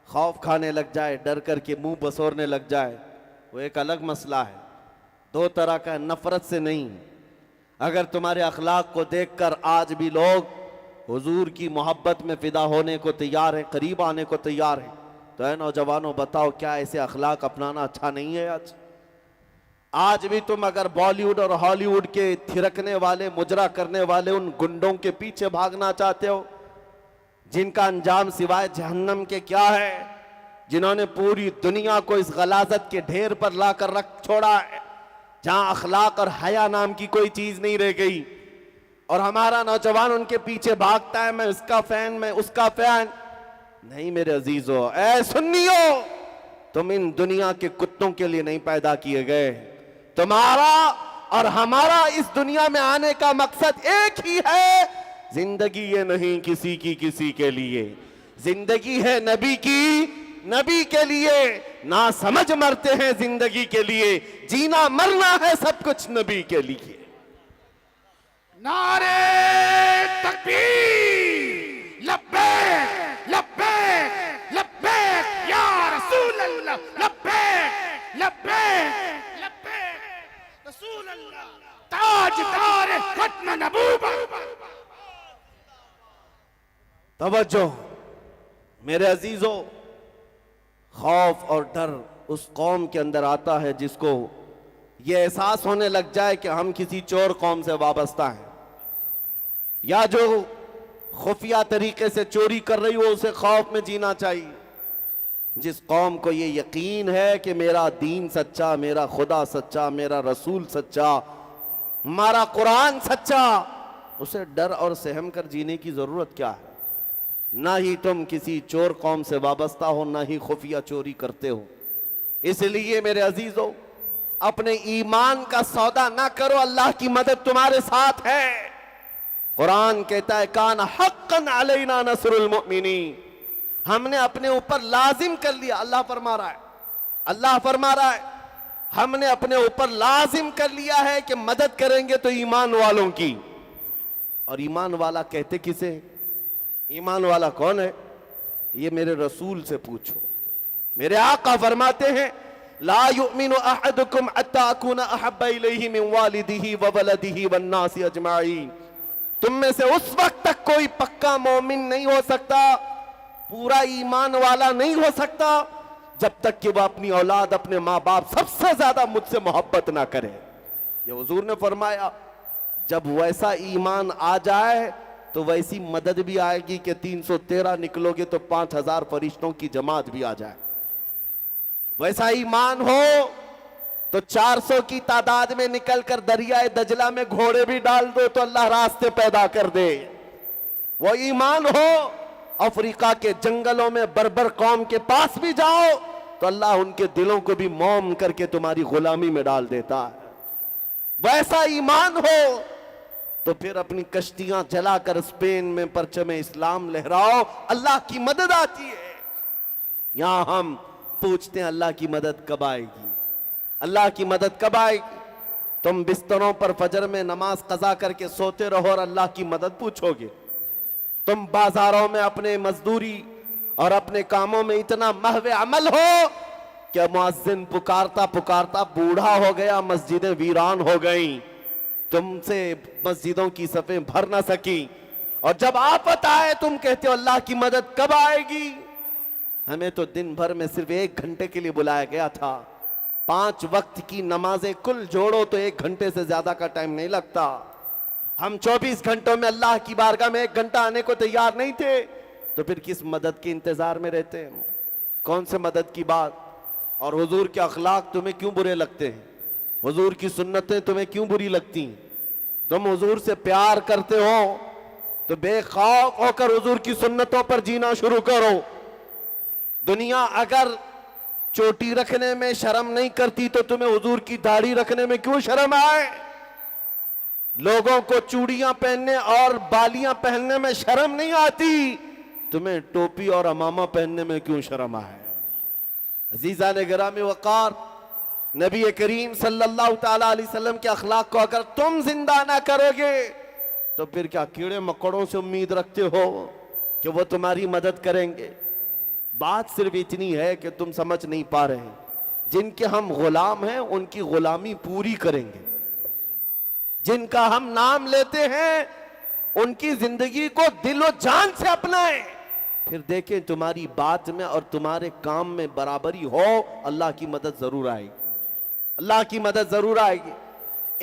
खौफ खाने लग जाए, डर करके मुंह बसोरने लग जाए, वो एक अलग मसला है। दो तरह का, नफरत से नहीं। अगर तुम्हारे अखलाक को देखकर आज भी लोग हुजूर की मोहब्बत में फिदा होने को तैयार हैं, करीब आने को तैयार हैं, तो ऐ नौजवानों बताओ, क्या ऐसे अखलाक अपनाना अच्छा नहीं है? आज भी तुम अगर बॉलीवुड और हॉलीवुड के थिरकने वाले, मुजरा करने वाले उन गुंडों के पीछे भागना चाहते हो, जिनका अंजाम सिवाय जहन्नम के क्या है, जिन्होंने पूरी दुनिया को इस गलाजत के ढेर पर लाकर रख छोड़ा है, जहां अखलाक और हया नाम की कोई चीज नहीं रह गई, और हमारा नौजवान उनके पीछे भागता है, मैं उसका फैन, मैं उसका फैन। नहीं मेरे अजीजों, ऐ सुन्नियों, तुम इन दुनिया के कुत्तों के लिए नहीं पैदा किए गए। तुम्हारा और हमारा इस दुनिया में आने का मकसद एक ही है, जिंदगी ये नहीं किसी की किसी के लिए, जिंदगी है नबी की, नबी के लिए। ना समझ मरते हैं जिंदगी के लिए, जीना मरना है सब कुछ नबी के लिए। नारे तकबीर, लब्बैक लब्बैक लब्बैक या रसूल अल्लाह, लब्बैक लब्बैक लब्बैक रसूल अल्लाह, ताजदार खत्म नबूवत। तवज्जो मेरे अजीजों, खौफ और डर उस कौम के अंदर आता है जिसको ये एहसास होने लग जाए कि हम किसी चोर कौम से वाबस्ता हैं, या जो खुफिया तरीके से चोरी कर रही हो उसे खौफ में जीना चाहिए। जिस कौम को ये यकीन है कि मेरा दीन सच्चा, मेरा खुदा सच्चा, मेरा रसूल सच्चा, हमारा कुरान सच्चा, उसे डर और सहम कर जीने की जरूरत क्या है? ना ही तुम किसी चोर कौम से वाबस्ता हो, ना ही खुफिया चोरी करते हो। इसलिए मेरे अजीजों, अपने ईमान का सौदा ना करो, अल्लाह की मदद तुम्हारे साथ है। कुरान कहता है, कान हक्कन अलैना नसरुल मुमिनीन, हमने अपने ऊपर लाजिम कर लिया। अल्लाह फरमा रहा है, अल्लाह फरमा रहा है, हमने अपने ऊपर लाजिम कर लिया है कि मदद करेंगे तो ईमान वालों की। और ईमान वाला कहते किसे? ईमान वाला कौन है? ये मेरे रसूल से पूछो। मेरे आका फरमाते हैं, ला युमिनु अहदुकुम हत्ता अकूना अहब्बा इलैहि मिन वालिदिही व वलदिही वन नासी अजमाइन। तुम में से उस वक्त तक कोई पक्का मोमिन नहीं हो सकता, पूरा ईमान वाला नहीं हो सकता, जब तक कि वह अपनी औलाद, अपने माँ बाप सबसे ज्यादा मुझसे मोहब्बत ना करे। ये हुजूर ने फरमाया, जब वैसा ईमान आ जाए तो वैसी मदद भी आएगी कि 313 निकलोगे तो 5000 फरिश्तों की जमात भी आ जाए। वैसा ईमान हो तो 400 की तादाद में निकलकर दरियाए दजला में घोड़े भी डाल दो तो अल्लाह रास्ते पैदा कर दे। वो ईमान हो, अफ्रीका के जंगलों में बर्बर कौम के पास भी जाओ तो अल्लाह उनके दिलों को भी मौम करके तुम्हारी गुलामी में डाल देता है। वैसा ईमान हो तो फिर अपनी कश्तियां जलाकर स्पेन में परचम इस्लाम लहराओ, अल्लाह की मदद आती है। यहां हम पूछते हैं, अल्लाह की मदद कब आएगी? अल्लाह की मदद कब आएगी? तुम बिस्तरों पर फजर में नमाज कज़ा करके सोते रहो और अल्लाह की मदद पूछोगे? तुम बाजारों में अपने मजदूरी और अपने कामों में इतना महवे अमल हो कि मुअज्जिन पुकारता पुकारता बूढ़ा हो गया, मस्जिदें वीरान हो गईं, तुमसे मस्जिदों की सफ़ें भर ना सकी, और जब आफत आए तुम कहते हो अल्लाह की मदद कब आएगी? हमें तो दिन भर में सिर्फ 1 घंटे के लिए बुलाया गया था, 5 वक्त की नमाजें कुल जोड़ो तो 1 घंटे से ज्यादा का टाइम नहीं लगता। हम 24 घंटों में अल्लाह की बारगाह में 1 घंटा आने को तैयार नहीं थे, तो फिर किस मदद के इंतजार में रहते हैं? कौन से मदद की बात? और हुजूर के अखलाक तुम्हें क्यों बुरे लगते हैं? हुजूर की सुन्नतें तुम्हें क्यों बुरी लगती हैं? तुम हुजूर से प्यार करते हो तो बेखौफ होकर हुजूर की सुन्नतों पर जीना शुरू करो। दुनिया अगर चोटी रखने में शर्म नहीं करती तो तुम्हें हुजूर की दाढ़ी रखने में क्यों शर्म आए? लोगों को चूड़ियां पहनने और बालियां पहनने में शर्म नहीं आती, तुम्हें टोपी और अमामा पहनने में क्यों शर्म आए? अजीजा ने गिरामी वकार, नबी करीम सल्लल्लाहु ताला अलैहि वसल्लम के अखलाक को अगर तुम जिंदा ना करोगे तो फिर क्या कीड़े मकोड़ों से उम्मीद रखते हो कि वो तुम्हारी मदद करेंगे? बात सिर्फ इतनी है कि तुम समझ नहीं पा रहे हैं, जिनके हम गुलाम हैं उनकी गुलामी पूरी करेंगे, जिनका हम नाम लेते हैं उनकी जिंदगी को दिलो जान से अपनाएं, फिर देखें तुम्हारी बात में और तुम्हारे काम में बराबरी हो, अल्लाह की मदद जरूर आएगी, अल्लाह की मदद जरूर आएगी।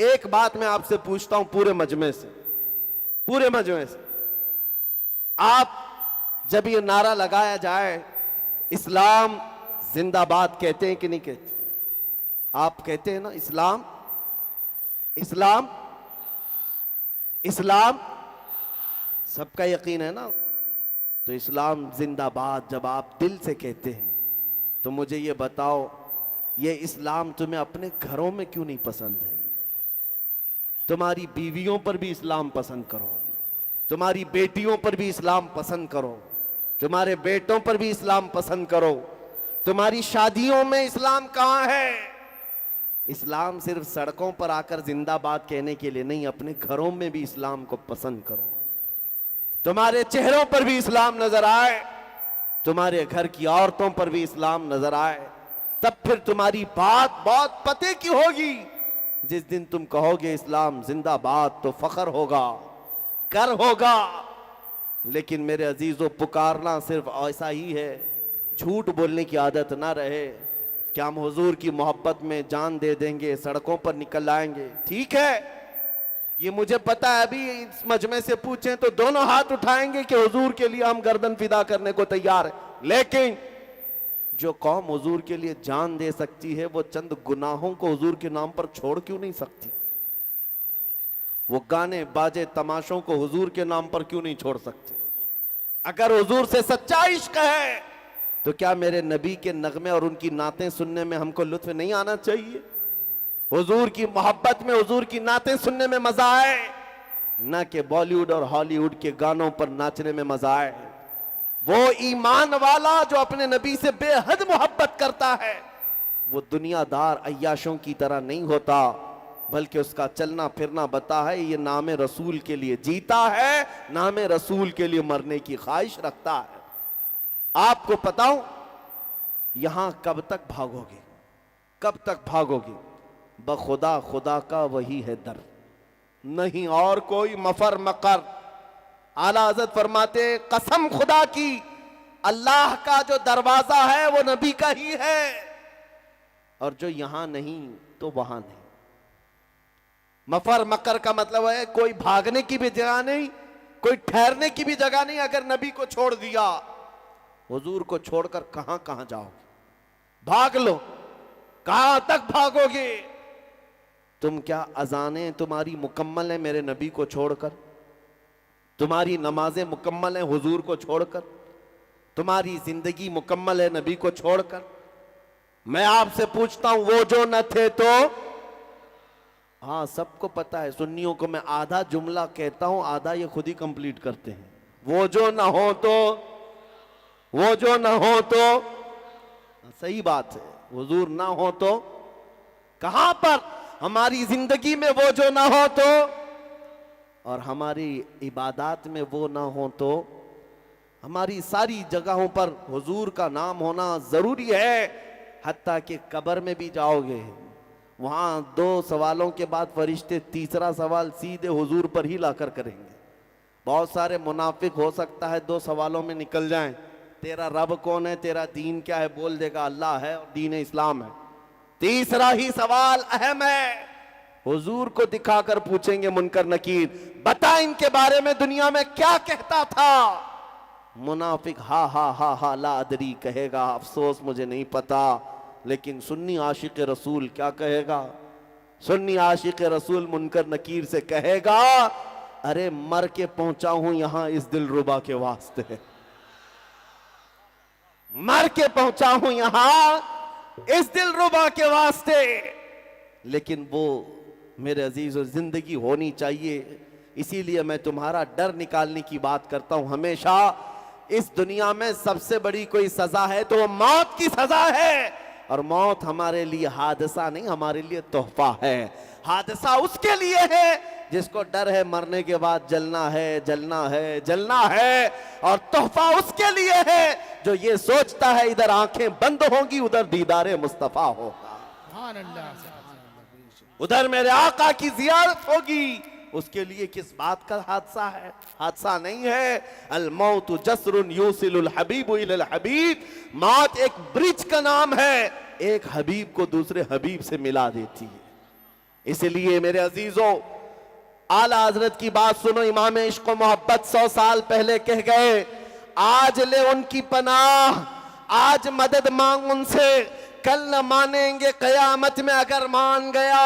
एक बात मैं आपसे पूछता हूं पूरे मजमे से, आप जब ये नारा लगाया जाए इस्लाम जिंदाबाद कहते हैं कि नहीं कहते? आप कहते हैं ना इस्लाम इस्लाम इस्लाम, सबका यकीन है ना? तो इस्लाम जिंदाबाद जब आप दिल से कहते हैं तो मुझे ये बताओ, ये इस्लाम तुम्हें अपने घरों में क्यों नहीं पसंद है? तुम्हारी बीवियों पर भी इस्लाम पसंद करो, तुम्हारी बेटियों पर भी इस्लाम पसंद करो, तुम्हारे बेटों पर भी इस्लाम पसंद करो, तुम्हारी शादियों में इस्लाम कहां है? इस्लाम सिर्फ सड़कों पर आकर जिंदाबाद कहने के लिए नहीं, अपने घरों में भी इस्लाम को पसंद करो। तुम्हारे चेहरों पर भी इस्लाम नजर आए, तुम्हारे घर की औरतों पर भी इस्लाम नजर आए, तब फिर तुम्हारी बात बहुत पते की होगी। जिस दिन तुम कहोगे इस्लाम जिंदाबाद तो फख्र होगा, कर होगा। लेकिन मेरे अजीजों, पुकारना सिर्फ ऐसा ही है, झूठ बोलने की आदत ना रहे कि हम हुजूर की मोहब्बत में जान दे देंगे, सड़कों पर निकल आएंगे। ठीक है, ये मुझे पता है, अभी इस मजमे से पूछें तो दोनों हाथ उठाएंगे कि हुजूर के लिए हम गर्दन फिदा करने को तैयार हैं। लेकिन जो कौम हुजूर के लिए जान दे सकती है, वो चंद गुनाहों को हुजूर के नाम पर छोड़ क्यों नहीं सकती? वो गाने बाजे तमाशों को हुजूर के नाम पर क्यों नहीं छोड़ सकते? अगर हुजूर से सच्चा इश्क है तो क्या मेरे नबी के नगमे और उनकी नातें सुनने में हमको लुत्फ नहीं आना चाहिए? हुजूर की मोहब्बत में हुजूर की नातें सुनने में मजा आए, ना कि बॉलीवुड और हॉलीवुड के गानों पर नाचने में मजा आए। वो ईमान वाला जो अपने नबी से बेहद मोहब्बत करता है, वो दुनियादार अय्याशों की तरह नहीं होता, बल्कि उसका चलना फिरना बता है ये नाम रसूल के लिए जीता है, नाम रसूल के लिए मरने की ख्वाहिश रखता है। आपको बताऊं, यहां कब तक भागोगे, कब तक भागोगे? बखुदा खुदा का वही है दर, नहीं और कोई मफर मकर। आला हज़रत फरमाते, कसम खुदा की, अल्लाह का जो दरवाजा है वो नबी का ही है, और जो यहां नहीं तो वहां नहीं। मफर मकर का मतलब है कोई भागने की भी जगह नहीं, कोई ठहरने की भी जगह नहीं। अगर नबी को छोड़ दिया, हुजूर को छोड़कर कहां कहां जाओगे? भाग लो, कहां तक भागोगे? तुम क्या अजानें तुम्हारी मुकम्मल है मेरे नबी को छोड़कर? तुम्हारी नमाजें मुकम्मल है हुजूर को छोड़कर? तुम्हारी जिंदगी मुकम्मल है नबी को छोड़कर? मैं आपसे पूछता हूं, वो जो न थे तो? हाँ, सबको पता है, सुन्नियों को मैं आधा जुमला कहता हूं, आधा ये खुद ही कंप्लीट करते हैं। वो जो न हो तो, वो जो न हो तो, सही बात है, हुजूर ना हो तो कहां पर? हमारी जिंदगी में वो जो ना हो तो, और हमारी इबादत में वो ना हो तो, हमारी सारी जगहों पर हुजूर का नाम होना जरूरी है। हत्ता कि कब्र में भी जाओगे, वहां 2 सवालों के बाद फरिश्ते तीसरा सवाल सीधे हुजूर पर ही लाकर करेंगे। बहुत सारे मुनाफिक हो सकता है 2 सवालों में निकल जाएं, तेरा रब कौन है, तेरा दीन क्या है, बोल देगा अल्लाह है और दीन इस्लाम है। तीसरा ही सवाल अहम है, हुजूर को दिखाकर पूछेंगे मुनकर नकीर, बता इनके बारे में दुनिया में क्या कहता था। मुनाफिक हा हा हा हा ला अदरी कहेगा, अफसोस मुझे नहीं पता। लेकिन सुन्नी आशिक रसूल क्या कहेगा? सुन्नी आशिक रसूल मुनकर नकीर से कहेगा, अरे मर के पहुंचा हूं यहां इस दिलरुबा के वास्ते, मर के पहुंचा हूं यहां इस दिलरुबा के वास्ते। लेकिन वो मेरे अजीज, जिंदगी होनी चाहिए। इसीलिए मैं तुम्हारा डर निकालने की बात करता हूं हमेशा। इस दुनिया में सबसे बड़ी कोई सजा है तो वो मौत की सजा है, और मौत हमारे लिए हादसा नहीं, हमारे लिए तोहफा है। हादसा उसके लिए है जिसको डर है मरने के बाद जलना है, जलना है, जलना है, और तोहफा उसके लिए है जो ये सोचता है इधर आंखें बंद होंगी उधर दीदारे मुस्तफा होगा, सुभान अल्लाह, सुभान अल्लाह। उधर मेरे आका की जियारत होगी। उसके लिए किस बात का हादसा है? हादसा नहीं है। अल मौत जसरुन यूसिलुल हबीबु इलल हबीब, मौत एक ब्रिज का नाम है, एक हबीब को दूसरे हबीब से मिला देती है। इसलिए मेरे अजीजों, आला हजरत की बात सुनो। इमाम इश्क व मोहब्बत 100 साल पहले कह गए, आज ले उनकी पनाह, आज मदद मांग उनसे, कल न मानेंगे कयामत में अगर मान गया।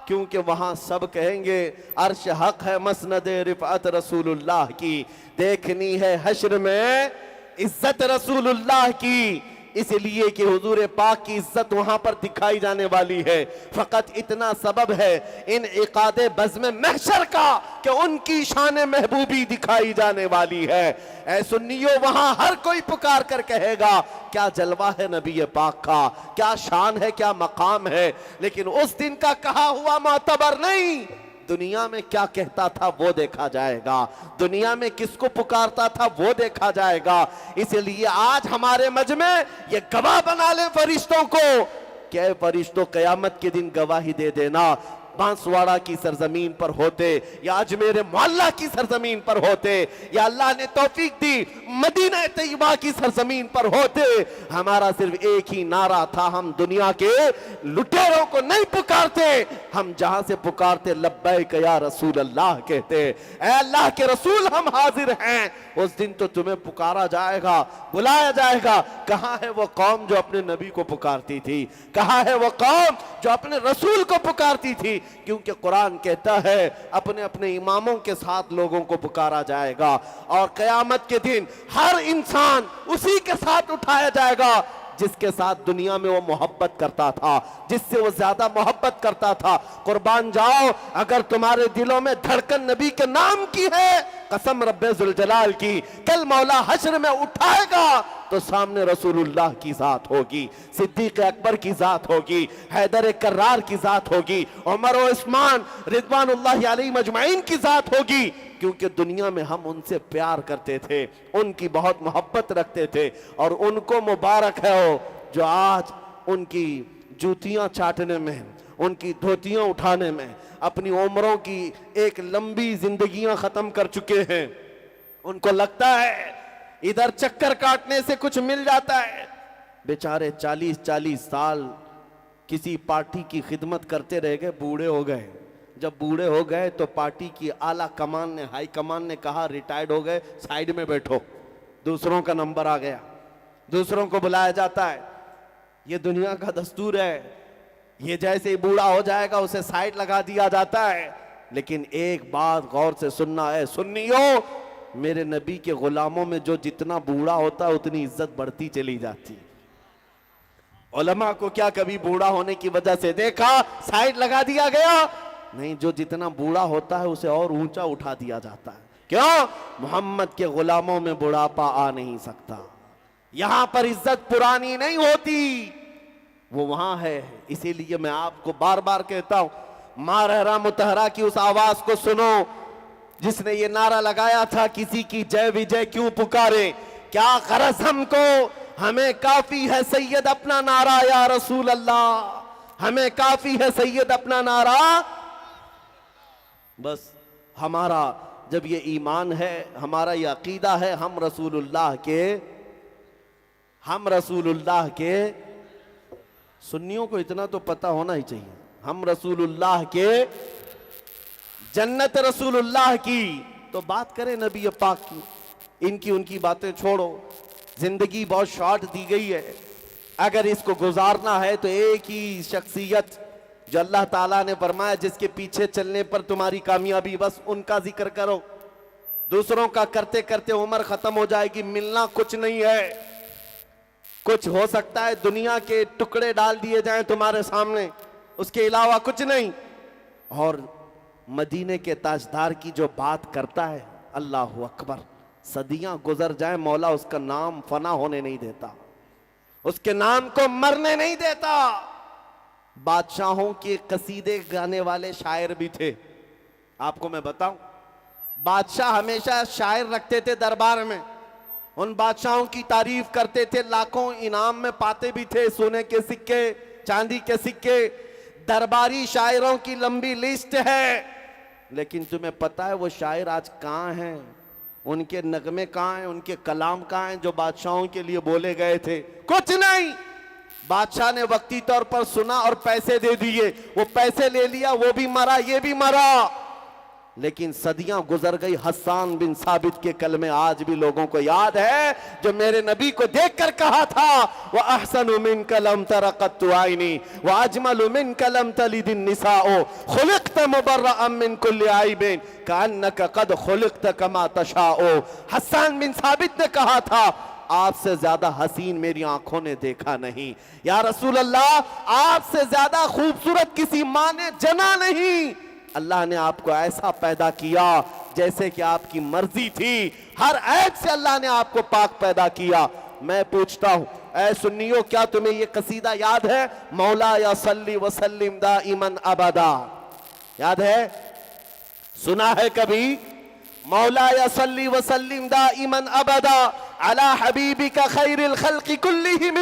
क्योंकि वहां सब कहेंगे अर्श हक है मसनद रिफअत रसूलुल्लाह की, देखनी है हश्र में इज्जत रसूलुल्लाह की। इसलिए कि हुजूर पाक की इज्जत वहां पर दिखाई जाने वाली है। फकत इतना सबब है इन इकादे बज़्म महशर का कि उनकी शान महबूबी दिखाई जाने वाली है। ऐ सुन्नियों, वहां हर कोई पुकार कर कहेगा क्या जलवा है नबी पाक का, क्या शान है, क्या मकाम है। लेकिन उस दिन का कहा हुआ मोतबर नहीं, दुनिया में क्या कहता था वो देखा जाएगा, दुनिया में किसको पुकारता था वो देखा जाएगा। इसलिए आज हमारे मजमे ये गवाह बना ले फरिश्तों को, क्या फरिश्तों कयामत के दिन गवाही दे देना। बांसवाड़ा की सरजमीन पर होते या अजमेर मोहल्ला की सरजमीन पर होते, या अल्लाह ने तौफीक दी मदीना तैयबा की सरजमीन पर होते, हमारा सिर्फ एक ही नारा था, हम दुनिया के लुटेरों को नहीं पुकारते, हम जहां से पुकारते लब्बैक या रसूल अल्लाह कहते, ऐ अल्लाह के रसूल हम हाजिर हैं। उस दिन तो तुम्हें पुकारा जाएगा, बुलाया जाएगा। कहां है वो कौम जो अपने नबी को पुकारती थी? कहां है वो कौम जो अपने रसूल को पुकारती थी? क्योंकि कुरान कहता है अपने अपने इमामों के साथ लोगों को पुकारा जाएगा, और कयामत के दिन हर इंसान उसी के साथ उठाया जाएगा जिसके साथ दुनिया में वो मोहब्बत करता था, जिससे वो ज्यादा मोहब्बत करता था। कुर्बान जाओ, अगर तुम्हारे दिलों में धड़कन नबी के नाम की है, कसम रब्बे जुल जलाल की, कल मौला हश्र में उठाएगा तो सामने रसूलुल्लाह की जात होगी, सिद्दीक अकबर की जात होगी, हैदर कर्रार की जात होगी, उमर और उस्मान रिदवानुल्लाह अलैहिम अजमाइन की जात होगी। क्योंकि दुनिया में हम उनसे प्यार करते थे, उनकी बहुत मोहब्बत रखते थे, और उनको मुबारक है हो जो आज उनकी जूतियां चाटने में, उनकी धोतियां उठाने में अपनी उम्रों की एक लंबी जिंदगियां खत्म कर चुके हैं। उनको लगता है इधर चक्कर काटने से कुछ मिल जाता है। बेचारे 40-40 साल किसी पार्टी की खिदमत करते रह गए, बूढ़े हो गए। जब बूढ़े हो गए तो पार्टी की आला कमान ने, हाई कमान ने कहा रिटायर्ड हो गए, साइड में बैठो, दूसरों का नंबर आ गया, दूसरों को बुलाया जाता है। ये दुनिया का दस्तूर है। ये जैसे ही बूढ़ा हो जाएगा उसे साइड लगा दिया जाता है। लेकिन एक बात गौर से सुनना है सुन्नियों, मेरे नबी के गुलामों में जो जितना बूढ़ा होता है उतनी इज्जत बढ़ती चली जाती है। उलमा को क्या कभी बूढ़ा होने की वजह से देखा साइड लगा दिया गया? नहीं, जो जितना बूढ़ा होता है उसे और ऊंचा उठा दिया जाता है। क्यों? मोहम्मद के गुलामों में बुढ़ापा आ नहीं सकता। यहां पर इज्जत पुरानी नहीं होती, वो वहां है। इसीलिए मैं आपको बार बार कहता हूं, मां रहरा मुतहरा की उस आवाज को सुनो जिसने ये नारा लगाया था, किसी की जय विजय क्यों पुकारे, क्या गरज हमको, हमें काफी है सैयद अपना नारा या रसूल अल्लाह, हमें काफी है सैयद अपना नारा। बस हमारा जब ये ईमान है, हमारा ये अकीदा है, हम रसूलुल्लाह के सुन्नियों को इतना तो पता होना ही चाहिए, हम रसूलुल्लाह के, जन्नत रसूलुल्लाह की, तो बात करें नबी पाक की। इनकी उनकी बातें छोड़ो, जिंदगी बहुत शॉर्ट दी गई है, अगर इसको गुजारना है तो एक ही शख्सियत जो अल्लाह ताला ने फरमाया जिसके पीछे चलने पर तुम्हारी कामयाबी, बस उनका जिक्र करो। दूसरों का करते करते उम्र खत्म हो जाएगी, मिलना कुछ नहीं है। कुछ हो सकता है दुनिया के टुकड़े डाल दिए जाएं तुम्हारे सामने, उसके अलावा कुछ नहीं। और मदीने के ताजदार की जो बात करता है, अल्लाह अकबर, सदियां गुजर जाए मौला उसका नाम फना होने नहीं देता, उसके नाम को मरने नहीं देता। बादशाहों के कसीदे गाने वाले शायर भी थे। आपको मैं बताऊं, बादशाह हमेशा शायर रखते थे दरबार में, उन बादशाहों की तारीफ करते थे, लाखों इनाम में पाते भी थे, सोने के सिक्के, चांदी के सिक्के। दरबारी शायरों की लंबी लिस्ट है, लेकिन तुम्हें पता है वो शायर आज कहां हैं? उनके नगमे कहां हैं? उनके कलाम कहां हैं जो बादशाहों के लिए बोले गए थे? कुछ नहीं। बादशाह ने वक्ती तौर पर सुना और पैसे दे दिए, वो पैसे ले लिया, वो भी मरा, ये भी मरा। लेकिन सदियां गुजर गई, हस्सान बिन साबित के कलमे आज भी लोगों को याद है, जो मेरे नबी को देखकर कहा था, वह अहसनु मिन कलम तरक़त्तु आइनी व अजमलु मिन कलम तलिदिन निसाओ खुलिक़्त मुबर्रअम मिन कुल्लि आइबिन कअन्नका क़द खुलिक़्त कमा तशाओ। हस्सान बिन साबित ने कहा था, आपसे ज्यादा हसीन मेरी आंखों ने देखा नहीं। या रसूल अल्लाह, आपसे ज्यादा खूबसूरत किसी मां ने जना नहीं। अल्लाह ने आपको ऐसा पैदा किया जैसे कि आपकी मर्जी थी, हर ऐब से अल्लाह ने आपको पाक पैदा किया। मैं पूछता हूं, ऐ सुन्नियों, क्या तुम्हें यह कसीदा याद है? मौला या सल्ली वसल्लिम दाइमन अबदा, याद है? सुना है कभी? मौला या सल्ली वसल्लिम दाइमन अबदा अला हबीबिका खैरिल खल्क़ि कुल्लिहिम।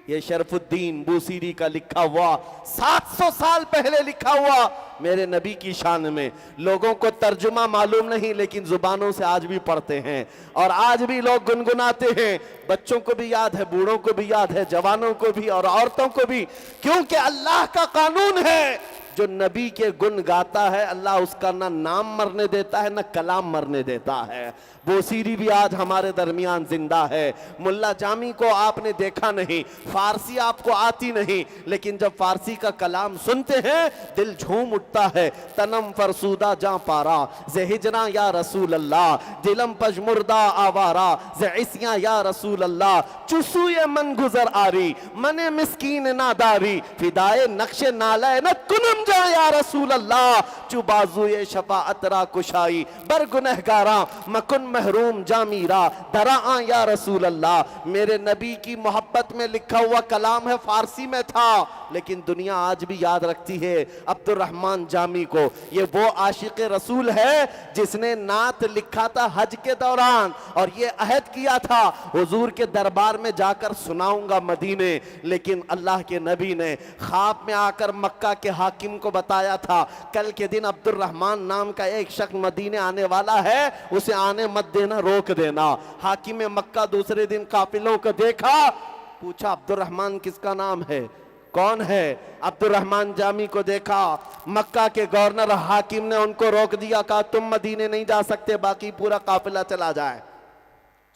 ये शरफुद्दीन बूसीरी का लिखा हुआ, 700 साल पहले लिखा हुआ मेरे नबी की शान में। लोगों को तर्जुमा मालूम नहीं, लेकिन जुबानों से आज भी पढ़ते हैं और आज भी लोग गुनगुनाते हैं। बच्चों को भी याद है, बूढ़ों को भी याद है, जवानों को भी और औरतों को भी, क्योंकि अल्लाह का कानून है, जो नबी के गुण गाता है अल्लाह उसका ना नाम मरने देता है, ना कलाम मरने देता है। बोसीरी भी आज हमारे दरमियान जिंदा है। मुल्ला जामी को आपने देखा नहीं, फारसी आपको आती नहीं, लेकिन जब फारसी का कलाम सुनते हैं दिल झूम उठता है। तनम फरसूदा जा पारा जे हिजना या रसूल अल्लाह, दिलम पजमुर्दा आवारा जे इसिया या रसूल अल्लाह, चुसूए मन गुजर आरी मने मिस्कीन नादारी, फिदाए नक्शे नाले न कुनम जा या रसूल अल्लाह, चु बाजुए शफाअत रा कुशाई बर गुनहगारा मकुन महरूम जामीरा दरा या रसूल अल्लाह। मेरे नबी की मोहब्बत में लिखा हुआ कलाम है, फारसी में था, लेकिन दुनिया आज भी याद रखती है अब्दुर्रहमान जामी को। ये वो आशिक रसूल है जिसने नात लिखा था हज के दौरान और ये अहद किया था हुजूर के दरबार में जाकर सुनाऊंगा मदीने। लेकिन अल्लाह के नबी ने ख्वाब में आकर मक्का के हाकिम को बताया था, कल के दिन अब्दुर्रहमान नाम का एक शख्स मदीने आने वाला है, उसे आने मत देना, रोक देना। हाकिम मक्का दूसरे दिन काफिलों को देखा, पूछा अब्दुर्रहमान किसका नाम है, कौन है? अब्दुर्रहमान जामी को देखा, मक्का के गवर्नर हाकिम ने उनको रोक दिया, कहा तुम मदीने नहीं जा सकते, बाकी पूरा काफिला चला जाए।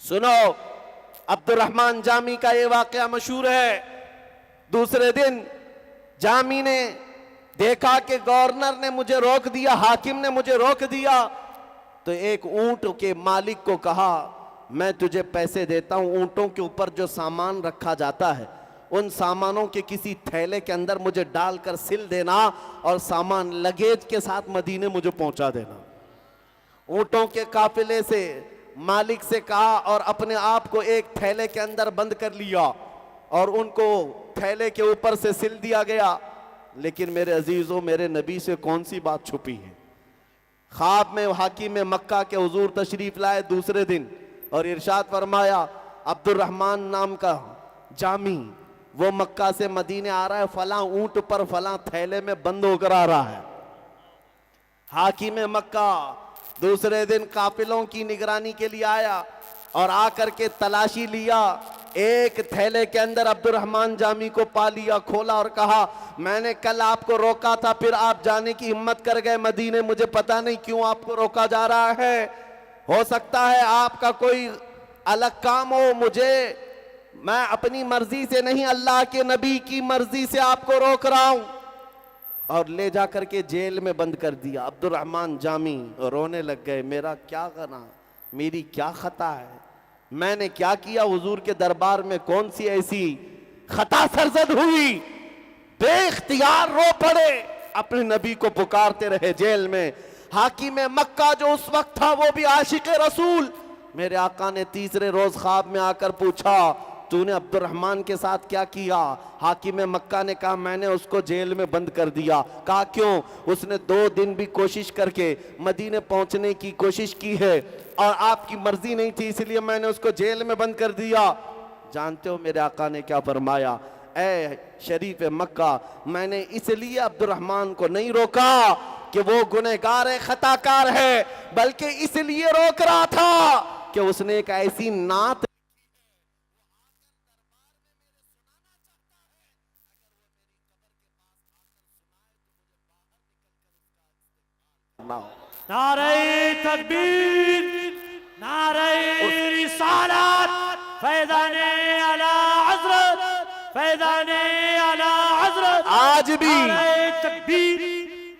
सुनो, अब्दुर्रहमान जामी का ये वाकया मशहूर है। दूसरे दिन जामी ने देखा कि गवर्नर ने मुझे रोक दिया, हाकिम ने मुझे रोक दिया, तो एक ऊंट के मालिक को कहा मैं तुझे पैसे देता हूं, ऊंटों के ऊपर जो सामान रखा जाता है उन सामानों के किसी थैले के अंदर मुझे डालकर सिल देना और सामान लगेज के साथ मदीने मुझे पहुंचा देना। ऊंटों के काफिले से मालिक से कहा और अपने आप को एक थैले के अंदर बंद कर लिया और उनको थैले के ऊपर से सिल दिया गया। लेकिन मेरे अजीजों, मेरे नबी से कौन सी बात छुपी है? ख्वाब में हाकिम मक्का के हुजूर तशरीफ लाए दूसरे दिन और इरशाद फरमाया अब्दुर्रहमान नाम का जामी वो मक्का से मदीने आ रहा है, फला ऊंट पर फला थैले में बंद होकर आ रहा है। हाकिम मक्का दूसरे दिन काफिलों की निगरानी के लिए आया और आकर के तलाशी लिया एक थैले के अंदर अब्दुर्रहमान जामी को पा लिया, खोला और कहा मैंने कल आपको रोका था, फिर आप जाने की हिम्मत कर गए मदीने, मुझे पता नहीं क्यों आपको रोका जा रहा है। हो सकता है आपका कोई अलग काम हो, मैं अपनी मर्जी से नहीं अल्लाह के नबी की मर्जी से आपको रोक रहा हूं। और ले जा करके जेल में बंद कर दिया। अब्दुर्रहमान जामी रोने लग गए, मेरा क्या करना, मेरी क्या खता है, मैंने क्या किया, हुजूर के दरबार में कौन सी ऐसी खता सरजद हुई। बेख्तियार रो पड़े, अपने नबी को पुकारते रहे जेल में। हाकिम मक्का जो उस वक्त था वो भी आशिक रसूल, मेरे आका ने तीसरे रोज ख्वाब में आकर पूछा तूने अब्दुर्रहमान के साथ क्या किया। हाकिम मक्का ने कहा मैंने उसको जेल में बंद कर दिया। कहा क्यों? उसने 2 दिन भी कोशिश करके मदीने पहुंचने की कोशिश की है और आपकी मर्जी नहीं थी, इसलिए मैंने उसको जेल में बंद कर दिया। जानते हो मेरे आका ने क्या फरमाया? ए शरीफ मक्का, मैंने इसलिए अब्दुर्रहमान को नहीं रोका कि वो गुनहगार है, खताकार है, बल्कि इसलिए रोक रहा था कि उसने एक ऐसी नात नारे तकबीर, नारे रिसालत, फैज़ाने आला हज़रत, फैज़ाने आला हज़रत।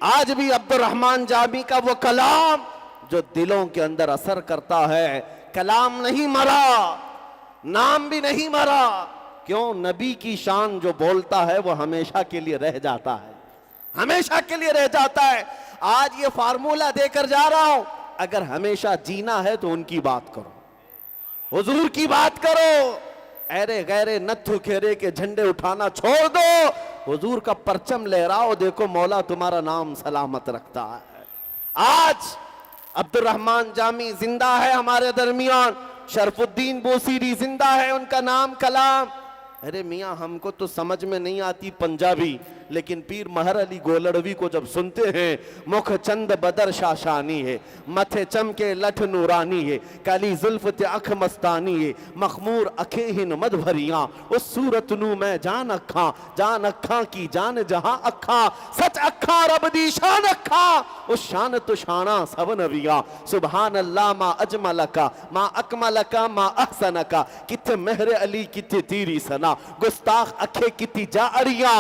आज भी अब्दुर्रहमान जामी का वो कलाम जो दिलों के अंदर असर करता है, कलाम नहीं मरा, नाम भी नहीं मरा। क्यों? नबी की शान जो बोलता है वो हमेशा के लिए रह जाता है, हमेशा के लिए रह जाता है। आज ये फार्मूला देकर जा रहा हूं, अगर हमेशा जीना है तो उनकी बात करो, हुजूर की बात करो, ऐरे गैरे नत्थु खेरे के झंडे उठाना छोड़ दो, हुजूर का परचम लहराओ, देखो मौला तुम्हारा नाम सलामत रखता है। आज अब्दुर्रहमान जामी जिंदा है हमारे दरमियान, शरफुद्दीन बोसीरी जिंदा है, उनका नाम कलाम। अरे मियाँ हमको तो समझ में नहीं आती पंजाबी, लेकिन पीर महर अली गोलड़वी को जब सुनते हैं, मुख चंद बदर शाशानी है, मथे चमके लठ नूरानी है, काली जुल्फ ते अख मस्तानी है, मखमूर अखे हिन मद भरियां, उस सूरत नू मैं जान अखा की जान जहां अखा, सच अखा रब दी शान अखा, उस शान तो शाना सब नबिया, सुभान अल्लाह मा अजमलका मा अकमलका मा अहसनका, किथे महर अली किथे तीरी सना, गुस्ताख अखे किती जा अड़िया।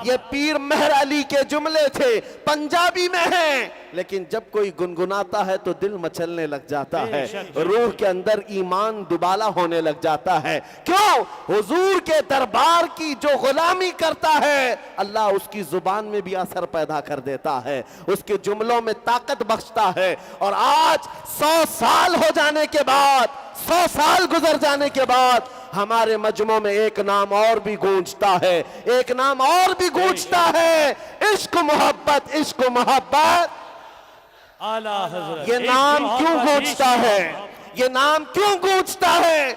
ये पीर महर अली के जुमले थे, पंजाबी में हैं, लेकिन जब कोई गुनगुनाता है तो दिल मचलने लग जाता है, रूह के अंदर ईमान दुबाला होने लग जाता है। क्यों? हुजूर के दरबार की जो गुलामी करता है, अल्लाह उसकी जुबान में भी असर पैदा कर देता है, उसके जुमलों में ताकत बख्शता है। और आज 100 साल हो जाने के बाद, 100 साल गुजर जाने के बाद हमारे मजमों में एक नाम और भी गूंजता है, एक नाम और भी गूंजता है, इश्क मोहब्बत, इश्क मोहब्बत। आला हज़रत। ये नाम क्यों गूंजता है? ये नाम क्यों गूंजता है?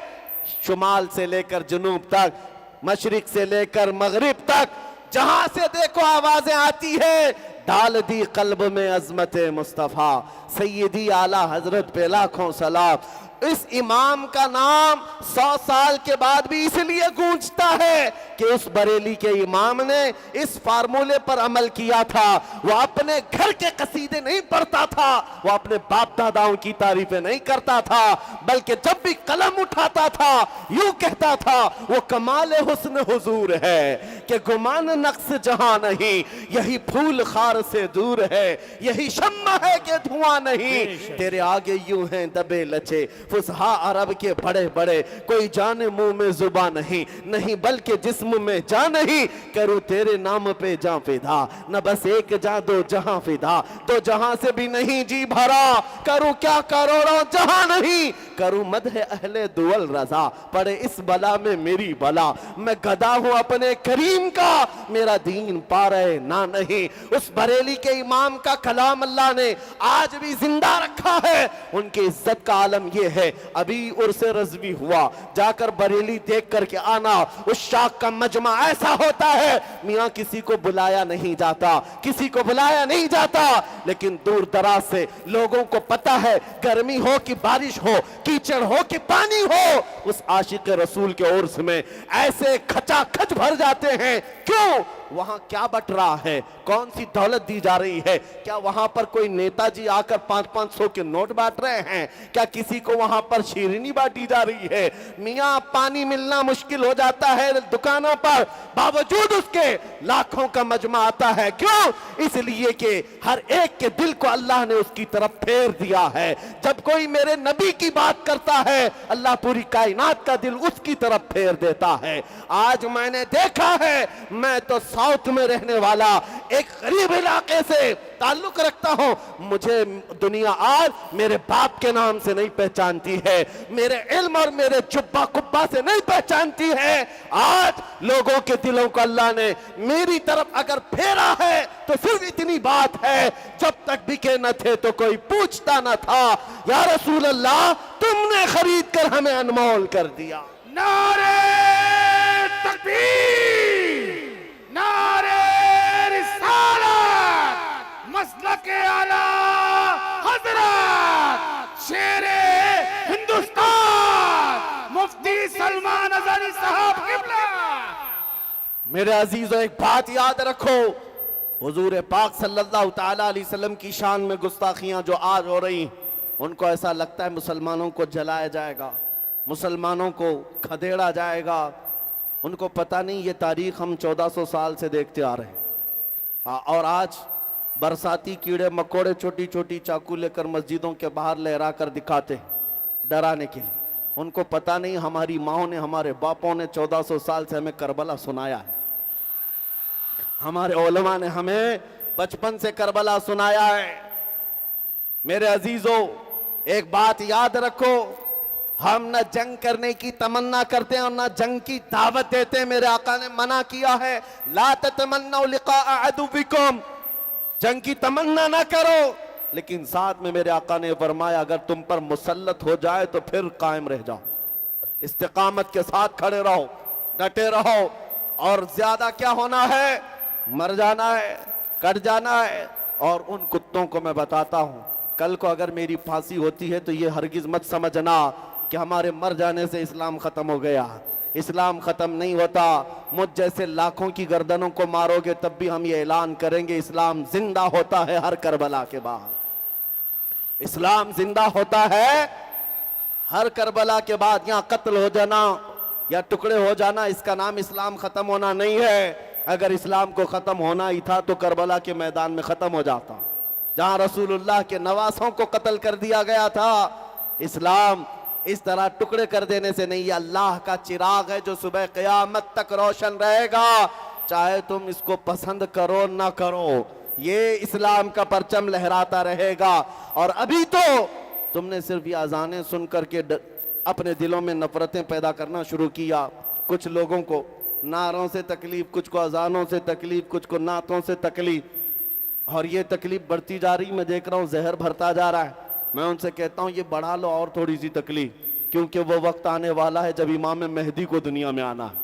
शुमाल से लेकर जुनूब तक, मशरिक से लेकर मगरिब तक, जहां से देखो आवाजें आती है, डाल दी कल्ब में अजमत मुस्तफा, सैयदी आला हजरत पे लाखों सलाम। इस इमाम का नाम 100 साल के बाद भी इसलिए गूंजता है कि उस बरेली के इमाम ने इस फार्मूले पर अमल किया था। वो अपने घर के कसीदे नहीं पढ़ता था, वो अपने बाप दादाओं की तारीफें नहीं करता था, बल्कि जब भी कलम उठाता था यूं कहता था वो कमाल हुस्न हुजूर है कि गुमान नक्स जहां नहीं, यही फूल खार से दूर है, यही शम्मा है कि धुआं नहीं, तेरे आगे यूं हैं दबे लचे फुसहा अरब के बड़े बड़े, कोई जाने मुंह में जुबा नहीं, नहीं बल्कि जिस्म में जा नहीं, करूं तेरे नाम पे जा फिदा, न बस एक जा दो जहां फिदा, तो जहां से भी नहीं जी भरा, करूं क्या करोड़ों जहां नहीं, करूं मदह अहले दुअल रजा, पड़े इस बला में मेरी बला, मैं गदा हूं अपने करीम का, मेरा दीन पा रहे ना नहीं। उस बरेली के इमाम का कलाम अल्लाह ने आज भी जिंदा रखा है। उनकी इज्जत का आलम यह हैं अभी उर्से रज़वी हुआ, जाकर बरेली देख करके आना। उस शाख का मजमा ऐसा होता है, मियाँ किसी को बुलाया नहीं जाता, किसी को बुलाया नहीं जाता, लेकिन दूर दराज से लोगों को पता है, गर्मी हो कि बारिश हो, कीचड़ हो कि पानी हो, उस आशिक रसूल के उर्स में ऐसे खचाखच भर जाते हैं। क्यों? वहां क्या बट रहा है? कौन सी दौलत दी जा रही है? क्या वहां पर कोई नेताजी आकर 500-500 के नोट बांट रहे हैं? क्या किसी को वहां पर शीरनी बांटी जा रही है? मियां पानी मिलना मुश्किल हो जाता है दुकानों पर, बावजूद उसके लाखों का मजमा आता है। क्यों? इसलिए कि हर एक के दिल को अल्लाह ने उसकी तरफ फेर दिया है। जब कोई मेरे नबी की बात करता है, अल्लाह पूरी कायनात का दिल उसकी तरफ फेर देता है। आज मैंने देखा है, मैं तो साउथ में रहने वाला एक गरीब इलाके से ताल्लुक रखता हूं, मुझे दुनिया आज मेरे बाप के नाम से नहीं पहचानती है, मेरे इल्म और मेरे जुब्बा कुब्बा से नहीं पहचानती है। आज लोगों के दिलों को अल्लाह ने मेरी तरफ अगर फेरा है तो सिर्फ इतनी बात है, जब तक बिके न थे तो कोई पूछता न था, या रसूल अल्लाह तुमने खरीद कर हमें अनमोल कर दिया। नारे तकबीर, नारे रिसालत, मसलके आला हजरत शेरे हिंदुस्तान मुफ्ती सलमान अज़हरी साहब किबला। मेरे अजीजों, एक बात याद रखो, हुजूर पाक सल्लल्लाहु ताला अलैहि वसल्लम की शान में गुस्ताखियां जो आज हो रही, उनको ऐसा लगता है मुसलमानों को जलाया जाएगा, मुसलमानों को खदेड़ा जाएगा। उनको पता नहीं ये तारीख हम 1400 साल से देखते आ रहे हैं। और आज बरसाती कीड़े मकोड़े छोटी छोटी चाकू लेकर मस्जिदों के बाहर लहरा कर दिखाते हैं डराने के लिए। उनको पता नहीं हमारी माओं ने, हमारे बापों ने 1400 साल से हमें करबला सुनाया है, हमारे उलमा ने हमें बचपन से करबला सुनाया है। मेरे अजीजों, एक बात याद रखो, हम न जंग करने की तमन्ना करते हैं और न जंग की दावत देते हैं। मेरे आका ने मना किया है, ला ततमन्नौ लिक़ा अदुविकुम, जंग की तमन्ना ना करो, लेकिन साथ में मेरे आका ने फरमाया अगर तुम पर मुसल्लत हो जाए तो फिर कायम रह जाओ, इस्तिकामत के साथ खड़े रहो, डटे रहो। और ज्यादा क्या होना है? मर जाना है, कट जाना है। और उन कुत्तों को मैं बताता हूं, कल को अगर मेरी फांसी होती है तो ये हरगिज मत समझना कि हमारे मर जाने से इस्लाम खत्म हो गया। इस्लाम खत्म नहीं होता। मुझ जैसे लाखों की गर्दनों को मारोगे तब भी हम ये ऐलान करेंगे, इस्लाम जिंदा होता है हर करबला के बाद। इस्लाम जिंदा होता है हर करबला के बाद। यहां कत्ल हो जाना या टुकड़े हो जाना, इसका नाम इस्लाम खत्म होना नहीं है। अगर इस्लाम को खत्म होना ही था तो करबला के मैदान में खत्म हो जाता, जहां रसूलुल्लाह के नवासों को कत्ल कर दिया गया था। इस्लाम इस तरह टुकड़े कर देने से नहीं, ये अल्लाह का चिराग है जो सुबह क़यामत तक रोशन रहेगा, चाहे तुम इसको पसंद करो ना करो, ये इस्लाम का परचम लहराता रहेगा। और अभी तो तुमने सिर्फ ये अजानें सुन करके अपने दिलों में नफरतें पैदा करना शुरू किया। कुछ लोगों को नारों से तकलीफ, कुछ को अजानों से तकलीफ, कुछ को नातों से तकलीफ, और ये तकलीफ बढ़ती जा रही। मैं देख रहा हूँ जहर भरता जा रहा है। मैं उनसे कहता हूँ ये बढ़ा लो और थोड़ी सी तकलीफ, क्योंकि वो वक्त आने वाला है जब इमाम मेहदी को दुनिया में आना है।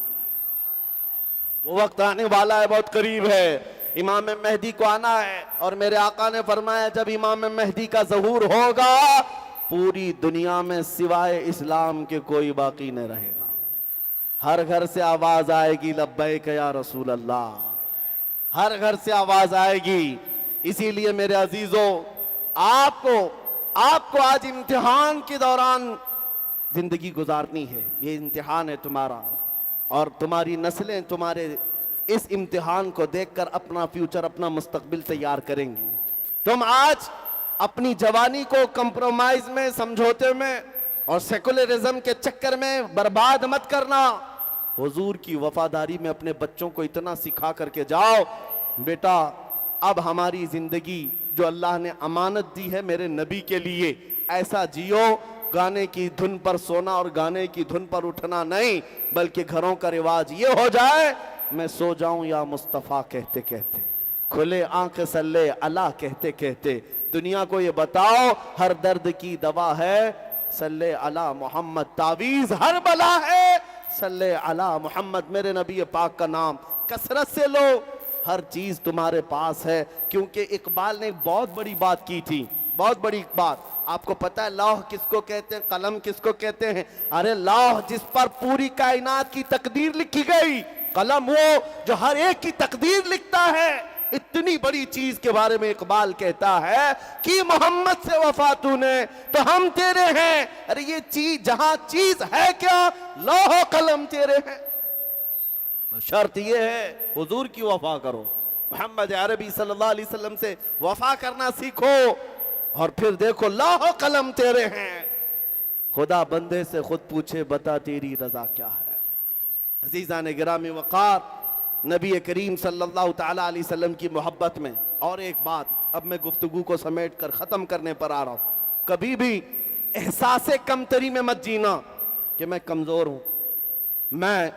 वो वक्त आने वाला है, बहुत करीब है, इमाम मेहदी को आना है। और मेरे आका ने फरमाया जब इमाम मेहदी का ज़हूर होगा, पूरी दुनिया में सिवाय इस्लाम के कोई बाकी नहीं रहेगा। हर घर से आवाज आएगी लब्बैक या रसूल अल्लाह, हर घर से आवाज आएगी। इसीलिए मेरे अजीजों, आपको आज इम्तिहान के दौरान जिंदगी गुजारनी है। ये इम्तिहान है तुम्हारा, और तुम्हारी नस्लें तुम्हारे इस इम्तिहान को देखकर अपना फ्यूचर, अपना मुस्तकबिल तैयार करेंगी। तुम आज अपनी जवानी को कंप्रोमाइज में, समझौते में और सेकुलरिज्म के चक्कर में बर्बाद मत करना। हुजूर की वफादारी में अपने बच्चों को इतना सिखा करके जाओ, बेटा अब हमारी जिंदगी जो अल्लाह ने अमानत दी है मेरे नबी के लिए, ऐसा जियो, गाने की धुन पर सोना और गाने की धुन पर उठना नहीं, बल्कि घरों का रिवाज ये हो जाए, मैं सो जाऊं या मुस्तफ़ा कहते कहते, खुले आंख सल्ले अला कहते कहते। दुनिया को ये बताओ हर दर्द की दवा है सल्ले अला मोहम्मद, तावीज़ हर बला है, सल्ले अला मोहम्मद, मेरे नबी पाक का नाम कसरत से लो, हर चीज़ तुम्हारे पास है। क्योंकि इकबाल ने एक बहुत बड़ी बात की थी, बहुत बड़ी बात। आपको पता है लौह किसको कहते हैं, कलम किसको कहते हैं? अरे लौह जिस पर पूरी कायनात की तकदीर लिखी गई, कलम वो जो हर एक की तकदीर लिखता है। इतनी बड़ी चीज के बारे में इकबाल कहता है कि मोहम्मद से वफा तूने तो हम तेरे हैं। अरे ये चीज, जहां चीज है क्या, लौह कलम तेरे हैं। शर्त ये है हुजूर की वफा करो, मोहम्मद अरबी सल्लल्लाहु अलैहि वसल्लम से वफा करना सीखो, और फिर देखो लौह कलम तेरे हैं। खुदा बंदे से खुद पूछे बता तेरी रजा क्या है। अजीज़ान गिरामी वक़ार, नबी करीम सल्लल्लाहु ताला अलैहि वसल्लम की मोहब्बत में और एक बात, अब मैं गुफ्तगू को समेट कर ख़त्म करने पर आ रहा हूँ। कभी भी एहसास कमतरी में मत जीना कि मैं कमज़ोर हूँ, मैं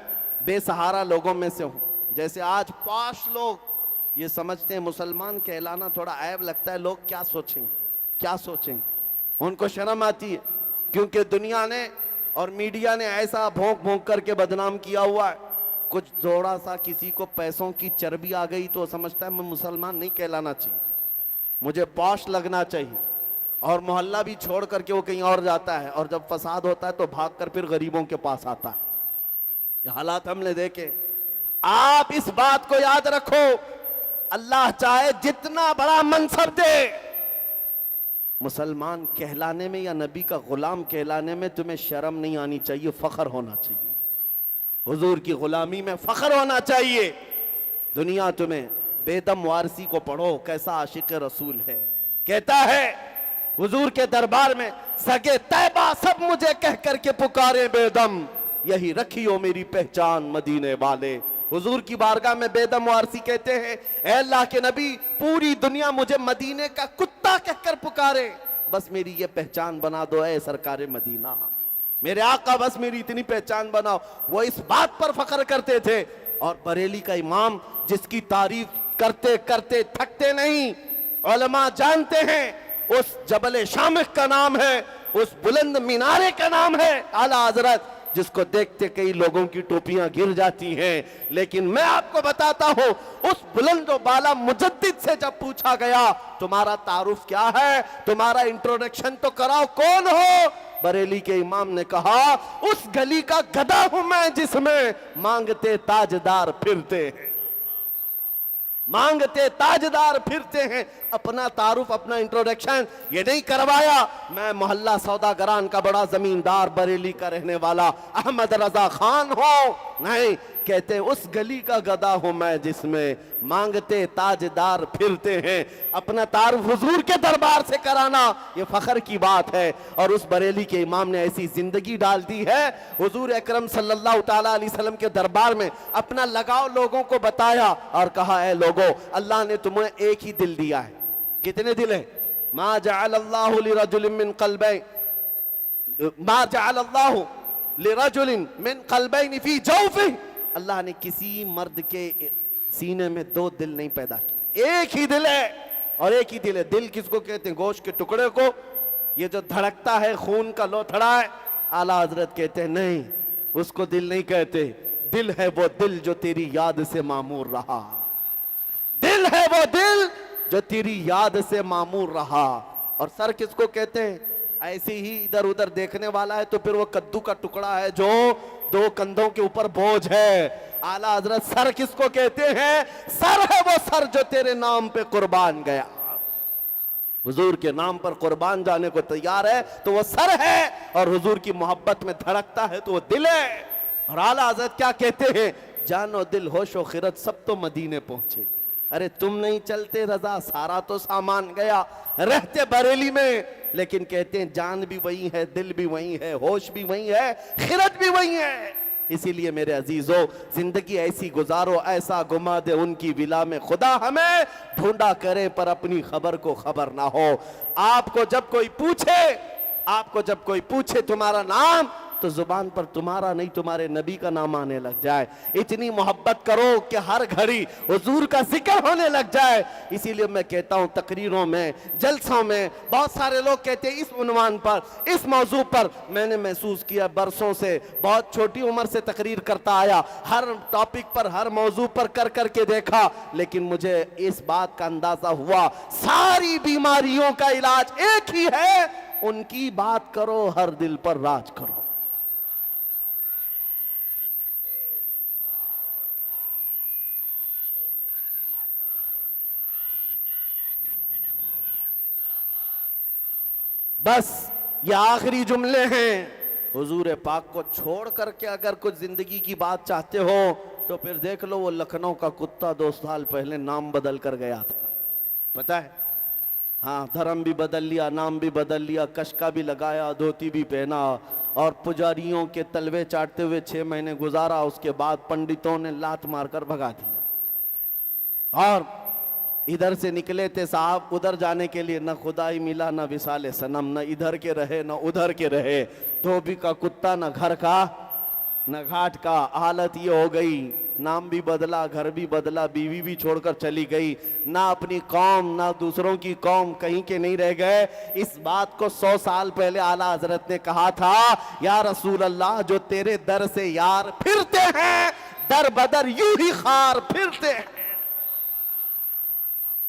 बेसहारा लोगों में से हूँ। जैसे आज पाश लोग ये समझते हैं मुसलमान कहलाना थोड़ा ऐब लगता है, लोग क्या सोचेंगे, क्या सोचेंगे, उनको शर्म आती है। क्योंकि दुनिया ने और मीडिया ने ऐसा भोंक भोंक करके बदनाम किया हुआ है। कुछ थोड़ा सा किसी को पैसों की चर्बी आ गई तो समझता है मैं मुसलमान नहीं कहलाना चाहिए, मुझे पॉश लगना चाहिए, और मोहल्ला भी छोड़ करके वो कहीं और जाता है, और जब फसाद होता है तो भाग कर फिर गरीबों के पास आता है। ये हालात हमने देखे। आप इस बात को याद रखो, अल्लाह चाहे जितना बड़ा मनसब दे, मुसलमान कहलाने में या नबी का गुलाम कहलाने में तुम्हें शर्म नहीं आनी चाहिए, फख्र होना चाहिए। हुजूर की गुलामी में फख्र होना चाहिए। दुनिया तुम्हें बेदम वारसी को पढ़ो, कैसा आशिक रसूल है। कहता है हुजूर के दरबार में, सगे तैबा सब मुझे कह करके पुकारे बेदम, यही रखियो मेरी पहचान मदीने वाले। हुजूर की बारगाह में बेदम वारसी कहते हैं, ऐ अल्लाह के नबी, पूरी दुनिया मुझे मदीने का कुत्ता कहकर पुकारे, बस मेरी ये पहचान बना दो ऐ सरकारे मदीना, मेरे आका बस मेरी इतनी पहचान बनाओ। वो इस बात पर फख्र करते थे। और बरेली का इमाम जिसकी तारीफ करते करते थकते नहीं, उलमा जानते हैं उस जबल शामिख का नाम है, उस बुलंद मीनारे का नाम है आला हजरत, जिसको देखते कई लोगों की टोपियां गिर जाती हैं। लेकिन मैं आपको बताता हूं, उस बुलंद बाला मुजद्दिद से जब पूछा गया तुम्हारा तारुफ क्या है, तुम्हारा इंट्रोडक्शन तो कराओ, कौन हो? बरेली के इमाम ने कहा, उस गली का गधा हूं मैं जिसमें मांगते ताजदार फिरते हैं, मांगते ताजदार फिरते हैं। अपना तारुफ, अपना इंट्रोडक्शन ये नहीं करवाया, मैं मोहल्ला सौदागरान का बड़ा जमींदार बरेली का रहने वाला अहमद रजा खान हूं, नहीं, कहते उस गली का गधा हूं मैं जिसमें मांगते ताजदार फिरते हैं। अपना तारुफ हुजूर के दरबार से कराना ये फख्र की बात है। और उस बरेली के इमाम ने ऐसी जिंदगी डाल दी है, हुजूर अकरम सल्लल्लाहु ताला अलैहि वसल्लम के दरबार में अपना लगाव लोगों को बताया और कहा, है लोगों, अल्लाह ने तुम्हें एक ही दिल दिया है। कितने दिल है? मा जअलल्लाहु लिरजुलिन मिन क़ल्बैन, मा जअलल्लाहु लिरजुलिन मिन क़ल्बैन फी जौफ़िही, अल्लाह ने किसी मर्द के सीने में दो दिल नहीं पैदा किए, एक ही दिल है। और एक ही दिल है। दिल किसको कहते हैं? गोश्त के टुकड़े को, ये जो धड़कता है, खून का लोथड़ा है। आला हजरत कहते हैं नहीं, उसको दिल नहीं कहते, दिल है वो दिल जो तेरी याद से मामूर रहा, दिल है वो दिल जो तेरी याद से मामूर रहा। और सर किसको कहते हैं? ऐसे ही इधर उधर देखने वाला है तो फिर वो कद्दू का टुकड़ा है जो दो कंधों के ऊपर बोझ है। आला हजरत सर किसको कहते हैं? सर है वो सर जो तेरे नाम पे कुर्बान गया, हुजूर के नाम पर कुर्बान जाने को तैयार है तो वो सर है। और हुजूर की मोहब्बत में धड़कता है तो वो दिल है। और आला हजरत क्या कहते हैं? जानो दिल होशो खिरत सब तो मदीने पहुंचे। अरे तुम नहीं चलते रजा, सारा तो सामान गया, रहते बरेली में, लेकिन कहते हैं जान भी वही है, दिल भी वही है, होश भी वही है, खिरत भी वही है। इसीलिए मेरे अजीजों, जिंदगी ऐसी गुजारो, ऐसा घुमा दे उनकी विला में खुदा हमें, ढूंढा करे पर अपनी खबर को खबर ना हो। आपको जब कोई पूछे तुम्हारा नाम, तो जुबान पर तुम्हारा नहीं तुम्हारे नबी का नाम आने लग जाए। इतनी मोहब्बत करो कि हर घड़ी हुजूर का जिक्र होने लग जाए। इसीलिए मैं कहता हूं तकरीरों में, जलसों में बहुत सारे लोग कहते हैं इस उन्वान पर, इस मौजू पर। मैंने महसूस किया बरसों से, बहुत छोटी उम्र से तकरीर करता आया, हर टॉपिक पर, हर मौजू पर कर करके देखा, लेकिन मुझे इस बात का अंदाजा हुआ सारी बीमारियों का इलाज एक ही है, उनकी बात करो, हर दिल पर राज करो। बस ये आखिरी जुमले हैं। हुजूर पाक को छोड़ करके अगर कुछ जिंदगी की बात चाहते हो तो फिर देख लो, वो लखनऊ का कुत्ता 2 साल पहले नाम बदल कर गया था, पता है? हाँ, धर्म भी बदल लिया, नाम भी बदल लिया, कशका भी लगाया, धोती भी पहना और पुजारियों के तलवे चाटते हुए 6 महीने गुजारा। उसके बाद पंडितों ने लात मारकर भगा दिया और इधर से निकले थे साहब उधर जाने के लिए, न खुदा ही मिला न विसाले सनम, न इधर के रहे न उधर के रहे, धोबी का कुत्ता न घर का न घाट का। हालत ये हो गई, नाम भी बदला, घर भी बदला, बीवी भी छोड़कर चली गई, ना अपनी कौम ना दूसरों की कौम, कहीं के नहीं रह गए। इस बात को 100 साल पहले आला हजरत ने कहा था, या रसूल अल्लाह जो तेरे दर से यार फिरते हैं, दर बदर यूं ही खार फिरते हैं,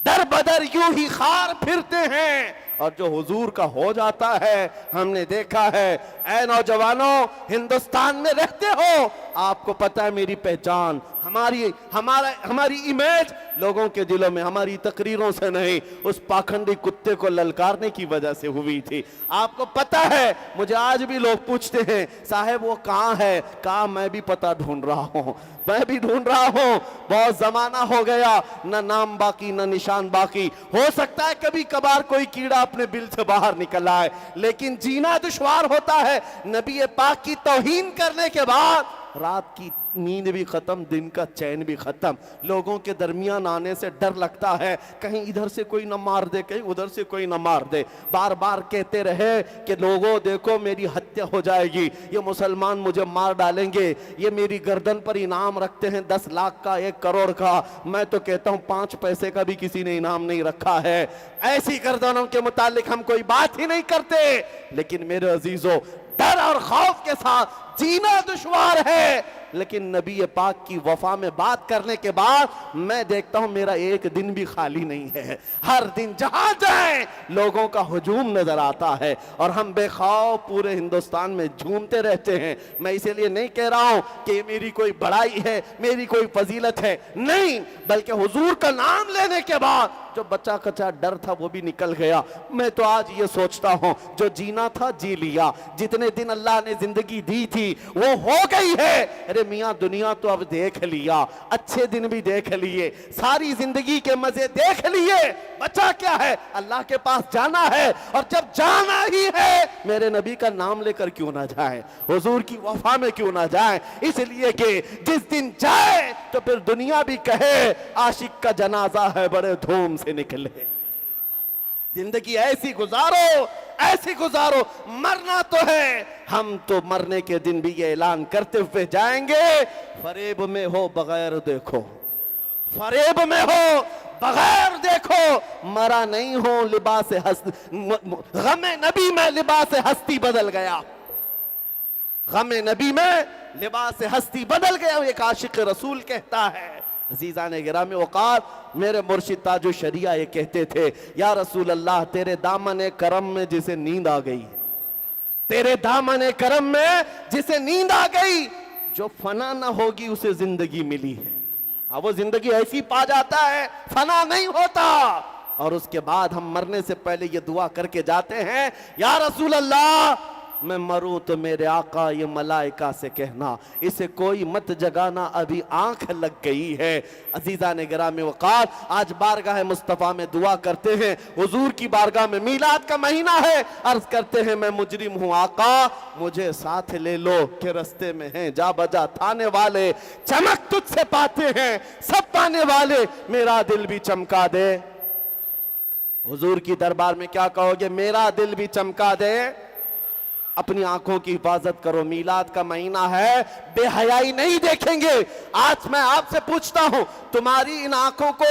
दर बदर यूं ही खार फिरते हैं। और जो हुजूर का हो जाता है, हमने देखा है। ऐ नौजवानों, हिंदुस्तान में रहते हो, आपको पता है मेरी पहचान, हमारी इमेज लोगों के दिलों में हमारी तकरीरों से नहीं, उस पाखंडी कुत्ते को ललकारने की वजह से हुई थी। आपको पता है, मुझे आज भी लोग पूछते हैं साहब वो कहाँ है, कहाँ मैं भी पता ढूंढ रहा हूँ, मैं भी ढूंढ रहा हूँ। बहुत जमाना हो गया, न नाम बाकी न निशान बाकी। हो सकता है कभी कभार कोई कीड़ा अपने बिल से बाहर निकल आए, लेकिन जीना दुश्वार होता है। नबी पाक की तौहीन करने के बाद रात की नींद भी खत्म, दिन का चैन भी खत्म। लोगों के दरमियान आने से डर लगता है, कहीं इधर से कोई न मार दे, कहीं उधर से कोई न मार दे। बार बार कहते रहे कि लोगों देखो मेरी हत्या हो जाएगी, ये मुसलमान मुझे मार डालेंगे, ये मेरी गर्दन पर इनाम रखते हैं 10 लाख का, 1 करोड़ का। मैं तो कहता हूं 5 पैसे का भी किसी ने इनाम नहीं रखा है। ऐसी गर्दनों के मुतालिक हम कोई बात ही नहीं करते। लेकिन मेरे अजीजों, डर और खौफ के साथ जीना दुश्वार है, लेकिन नबी पाक की वफा में बात करने के बाद मैं देखता हूं मेरा एक दिन भी खाली नहीं है। हर दिन जहां जाए लोगों का हुजूम नजर आता है और हम बेखौफ पूरे हिंदुस्तान में झूमते रहते हैं। मैं इसीलिए नहीं कह रहा हूं कि मेरी कोई बड़ाई है, मेरी कोई फजीलत है, नहीं, बल्कि हुजूर का नाम लेने के बाद जो बच्चा कच्चा डर था वो भी निकल गया। मैं तो आज ये सोचता हूं जो जीना था जी लिया, जितने दिन अल्लाह ने जिंदगी दी थी वो हो गई है। अरे मियां दुनिया तो अब देख लिया, अच्छे दिन भी देख लिए, सारी जिंदगी के मजे देख लिए, बचा क्या है? अल्लाह के पास जाना है, और जब जाना ही है मेरे नबी का नाम लेकर क्यों ना जाए, हुजूर की वफा में क्यों ना जाए। इसलिए कि जिस दिन जाए तो फिर दुनिया भी कहे आशिक का जनाजा है बड़े धूम से निकले। जिंदगी ऐसी गुजारो, ऐसी गुजारो, मरना तो है। हम तो मरने के दिन भी ये ऐलान करते हुए जाएंगे, फरेब में हो बगैर देखो, फरेब में हो बगैर देखो, मरा नहीं हो लिबास गमे नबी में लिबास हस्ती बदल गया, गमे नबी में लिबास हस्ती बदल गया। एक आशिक रसूल कहता है, अजीज़ान गिरामी औकात, मेरे मुर्शिद ताजो शरिया ये कहते थे, या रसूल अल्लाह तेरे दामन करम में जिसे नींद आ गई, तेरे दामन करम में जिसे नींद आ गई, जो फना ना होगी उसे जिंदगी मिली है। अब वो जिंदगी ऐसी पा जाता है, फना नहीं होता। और उसके बाद हम मरने से पहले ये दुआ करके जाते हैं, या रसूल अल्लाह मैं मरूं तो मेरे आका ये मलाइका से कहना इसे कोई मत जगाना, अभी आंख लग गई है। अजीज़ान गिरामी वक़ार, आज बारगाह मुस्तफ़ा में दुआ करते हैं, हुजूर की बारगाह में मीलाद का महीना है, अर्ज करते हैं मैं मुजरिम हूं आका मुझे साथ ले लो के रस्ते में हैं जा बजा थाने वाले, चमक तुझसे पाते हैं सब पाने वाले, मेरा दिल भी चमका दे। हुजूर की दरबार में क्या कहोगे? मेरा दिल भी चमका दे। अपनी आंखों की हिफाजत करो। मीलाद का महीना है, बेहयाई नहीं देखेंगे। आज मैं आपसे पूछता हूं, तुम्हारी इन आंखों को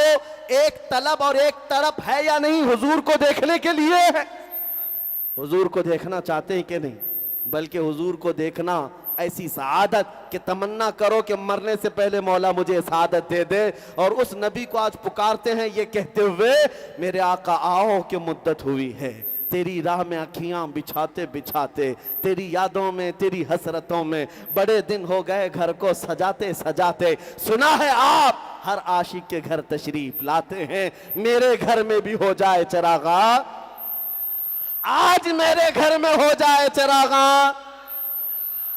एक तलब और एक तड़प है या नहीं? हुजूर को देखने के लिए है। हुजूर को देखना चाहते हैं कि नहीं? बल्कि हुजूर को देखना ऐसी सआदत कि तमन्ना करो कि मरने से पहले मौला मुझे सआदत दे दे। और उस नबी को आज पुकारते हैं ये कहते हुए, मेरे आका आओ कि मुद्दत हुई है तेरी राह में अखियां बिछाते बिछाते, तेरी यादों में तेरी हसरतों में बड़े दिन हो गए घर को सजाते सजाते। सुना है आप हर आशिक के घर तशरीफ लाते हैं, मेरे घर में भी हो जाए चिरागा, आज मेरे घर में हो जाए चिरागा।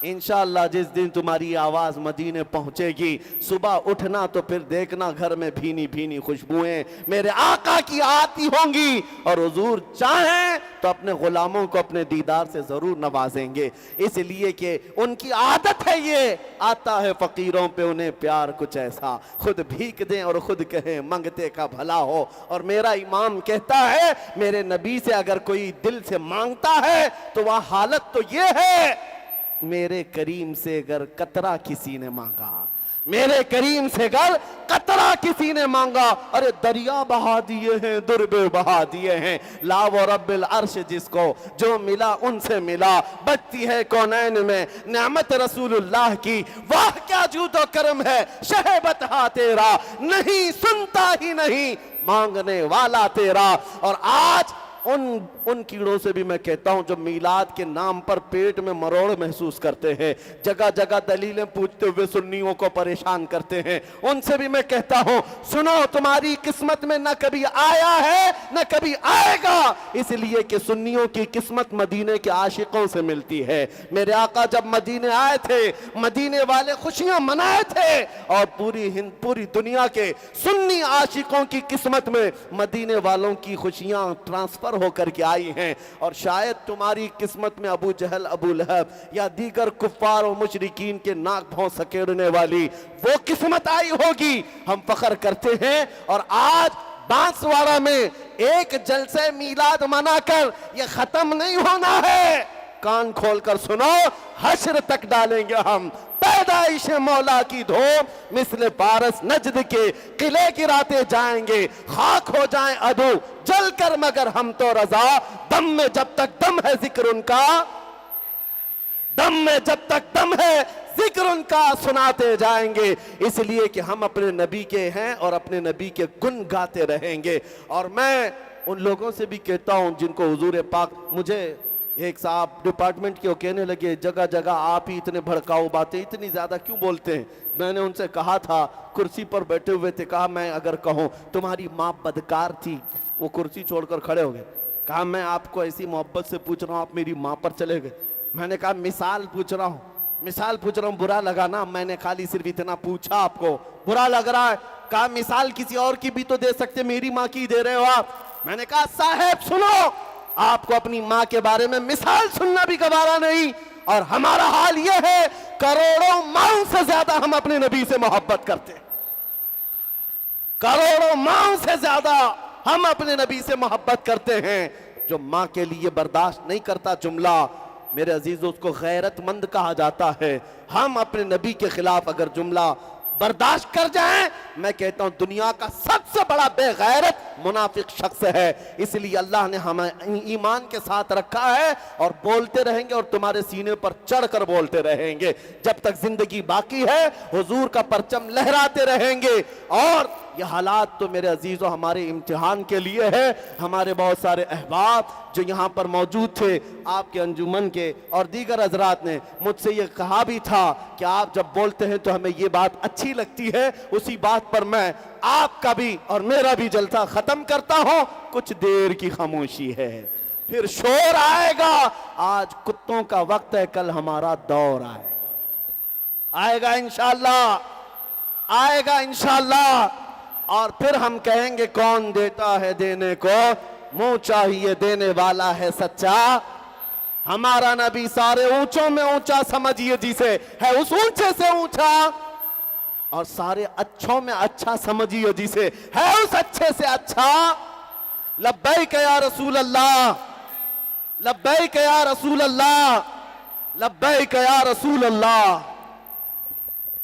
इंशाअल्लाह जिस दिन तुम्हारी आवाज मदीने पहुंचेगी, सुबह उठना तो फिर देखना घर में भीनी भीनी खुशबुएं मेरे आका की आती होंगी। और हुजूर चाहें तो अपने गुलामों को अपने दीदार से जरूर नवाजेंगे, इसलिए कि उनकी आदत है ये, आता है फकीरों पे उन्हें प्यार कुछ ऐसा, खुद भीख दें और खुद कहें मंगते का भला हो। और मेरा इमाम कहता है, मेरे नबी से अगर कोई दिल से मांगता है तो वह हालत तो ये है, मेरे करीम से अगर कतरा किसी ने मांगा, मेरे करीम से अगर कतरा किसी ने मांगा, अरे दरिया बहा दिए हैं, दुर्बे बहा दिए हैं। ला वो रब्बिल अर्श जिसको जो मिला उनसे मिला, बचती है कौनैन में नेमत रसूलुल्लाह की। वाह क्या जूदो करम है शहबत हा तेरा, नहीं सुनता ही नहीं मांगने वाला तेरा। और आज उन कीड़ों से भी मैं कहता हूं जो मीलाद के नाम पर पेट में मरोड़ महसूस करते हैं, जगह जगह दलीलें पूछते हुए सुन्नियों को परेशान करते हैं, उनसे भी मैं कहता हूं, सुनो तुम्हारी किस्मत में न कभी आया है न कभी आएगा, इसलिए कि सुन्नियों की किस्मत मदीने के आशिकों से मिलती है। मेरे आका जब मदीने आए थे, मदीने वाले खुशियां मनाए थे, और पूरी दुनिया के सुन्नी आशिकों की किस्मत में मदीने वालों की खुशियां ट्रांसफर होकर के आई हैं। और शायद तुम्हारी किस्मत में अबू जहल, अबू लहब या दीगर कुफ्फार और मुशरिकीन के नाक भौं सकेड़ने वाली वो किस्मत आई होगी। हम फख्र करते हैं। और आज बांसवाड़ा में एक जलसे मीलाद मनाकर ये खत्म नहीं होना है, कान खोलकर सुनो, हश्र तक डालेंगे हम पैदाइश मौला की धूम, मिसले पारस नजद के किले गिराते जाएंगे, खाक हो जाए अदू जल कर मगर हम तो रजा, दम में जब तक दम है जिक्र उनका, दम में जब तक दम है जिक्र उनका सुनाते जाएंगे। इसलिए कि हम अपने नबी के हैं और अपने नबी के गुन गाते रहेंगे। और मैं उन लोगों से भी कहता हूं जिनको हुजूर पाक, मुझे एक साहब डिपार्टमेंट के कहने लगे जगह जगह आप ही इतने भड़काऊ बातें इतनी ज्यादा क्यों बोलते हैं। मैंने उनसे कहा था, कुर्सी पर बैठे हुए थे, कहा मैं अगर कहूं तुम्हारी माँ बदकार थी, वो कुर्सी छोड़कर खड़े हो गए। कहा मैं आपको ऐसी मोहब्बत से पूछ रहा हूं, आप मेरी माँ पर चले गए। मैंने कहा मिसाल पूछ रहा हूं, मिसाल पूछ रहा हूं, बुरा लगा ना? मैंने खाली सिर्फ इतना पूछा, आपको बुरा लग रहा है? कहा मिसाल किसी और की भी तो दे सकते, मेरी माँ की दे रहे हो आप। मैंने कहा साहब सुनो, आपको अपनी माँ के बारे में मिसाल सुनना भी गवारा नहीं। और हमारा हाल यह है, करोड़ों माओं से ज्यादा हम अपने नबी से मोहब्बत करते हैं, करोड़ों माओं से ज्यादा हम अपने नबी से मोहब्बत करते हैं। जो माँ के लिए बर्दाश्त नहीं करता जुमला, मेरे अजीजों, उसको गैरतमंद कहा जाता है। हम अपने नबी के खिलाफ अगर जुमला बर्दाश्त कर जाएं, मैं कहता हूं दुनिया का सबसे बड़ा बेगैरत मुनाफिक शख्स है। इसलिए अल्लाह ने हमें ईमान के साथ रखा है और बोलते रहेंगे और तुम्हारे सीने पर चढ़कर बोलते रहेंगे। जब तक जिंदगी बाकी है हुजूर का परचम लहराते रहेंगे। और ये हालात तो मेरे अजीजों हमारे इम्तिहान के लिए है। हमारे बहुत सारे अहबाब जो यहाँ पर मौजूद थे, आपके अंजुमन के और दीगर हजरात ने मुझसे ये कहा भी था कि आप जब बोलते हैं तो हमें ये बात अच्छी लगती है। उसी बात पर मैं आपका भी और मेरा भी जलसा खत्म करता हूं। कुछ देर की खामोशी है, फिर शोर आएगा। आज कुत्तों का वक्त है, कल हमारा दौर आएगा इंशाअल्लाह, आएगा इंशाअल्लाह। और फिर हम कहेंगे कौन देता है देने को, मुंह चाहिए देने वाला है सच्चा। हमारा नबी सारे ऊंचों में ऊंचा समझिए जिसे है उस ऊंचे से ऊंचा, और सारे अच्छों में अच्छा समझिए जिसे है उस अच्छे से अच्छा। लब्बैक या रसूल अल्लाह, लब्बैक या रसूल अल्लाह। लब्बैक या रसूल अल्लाह।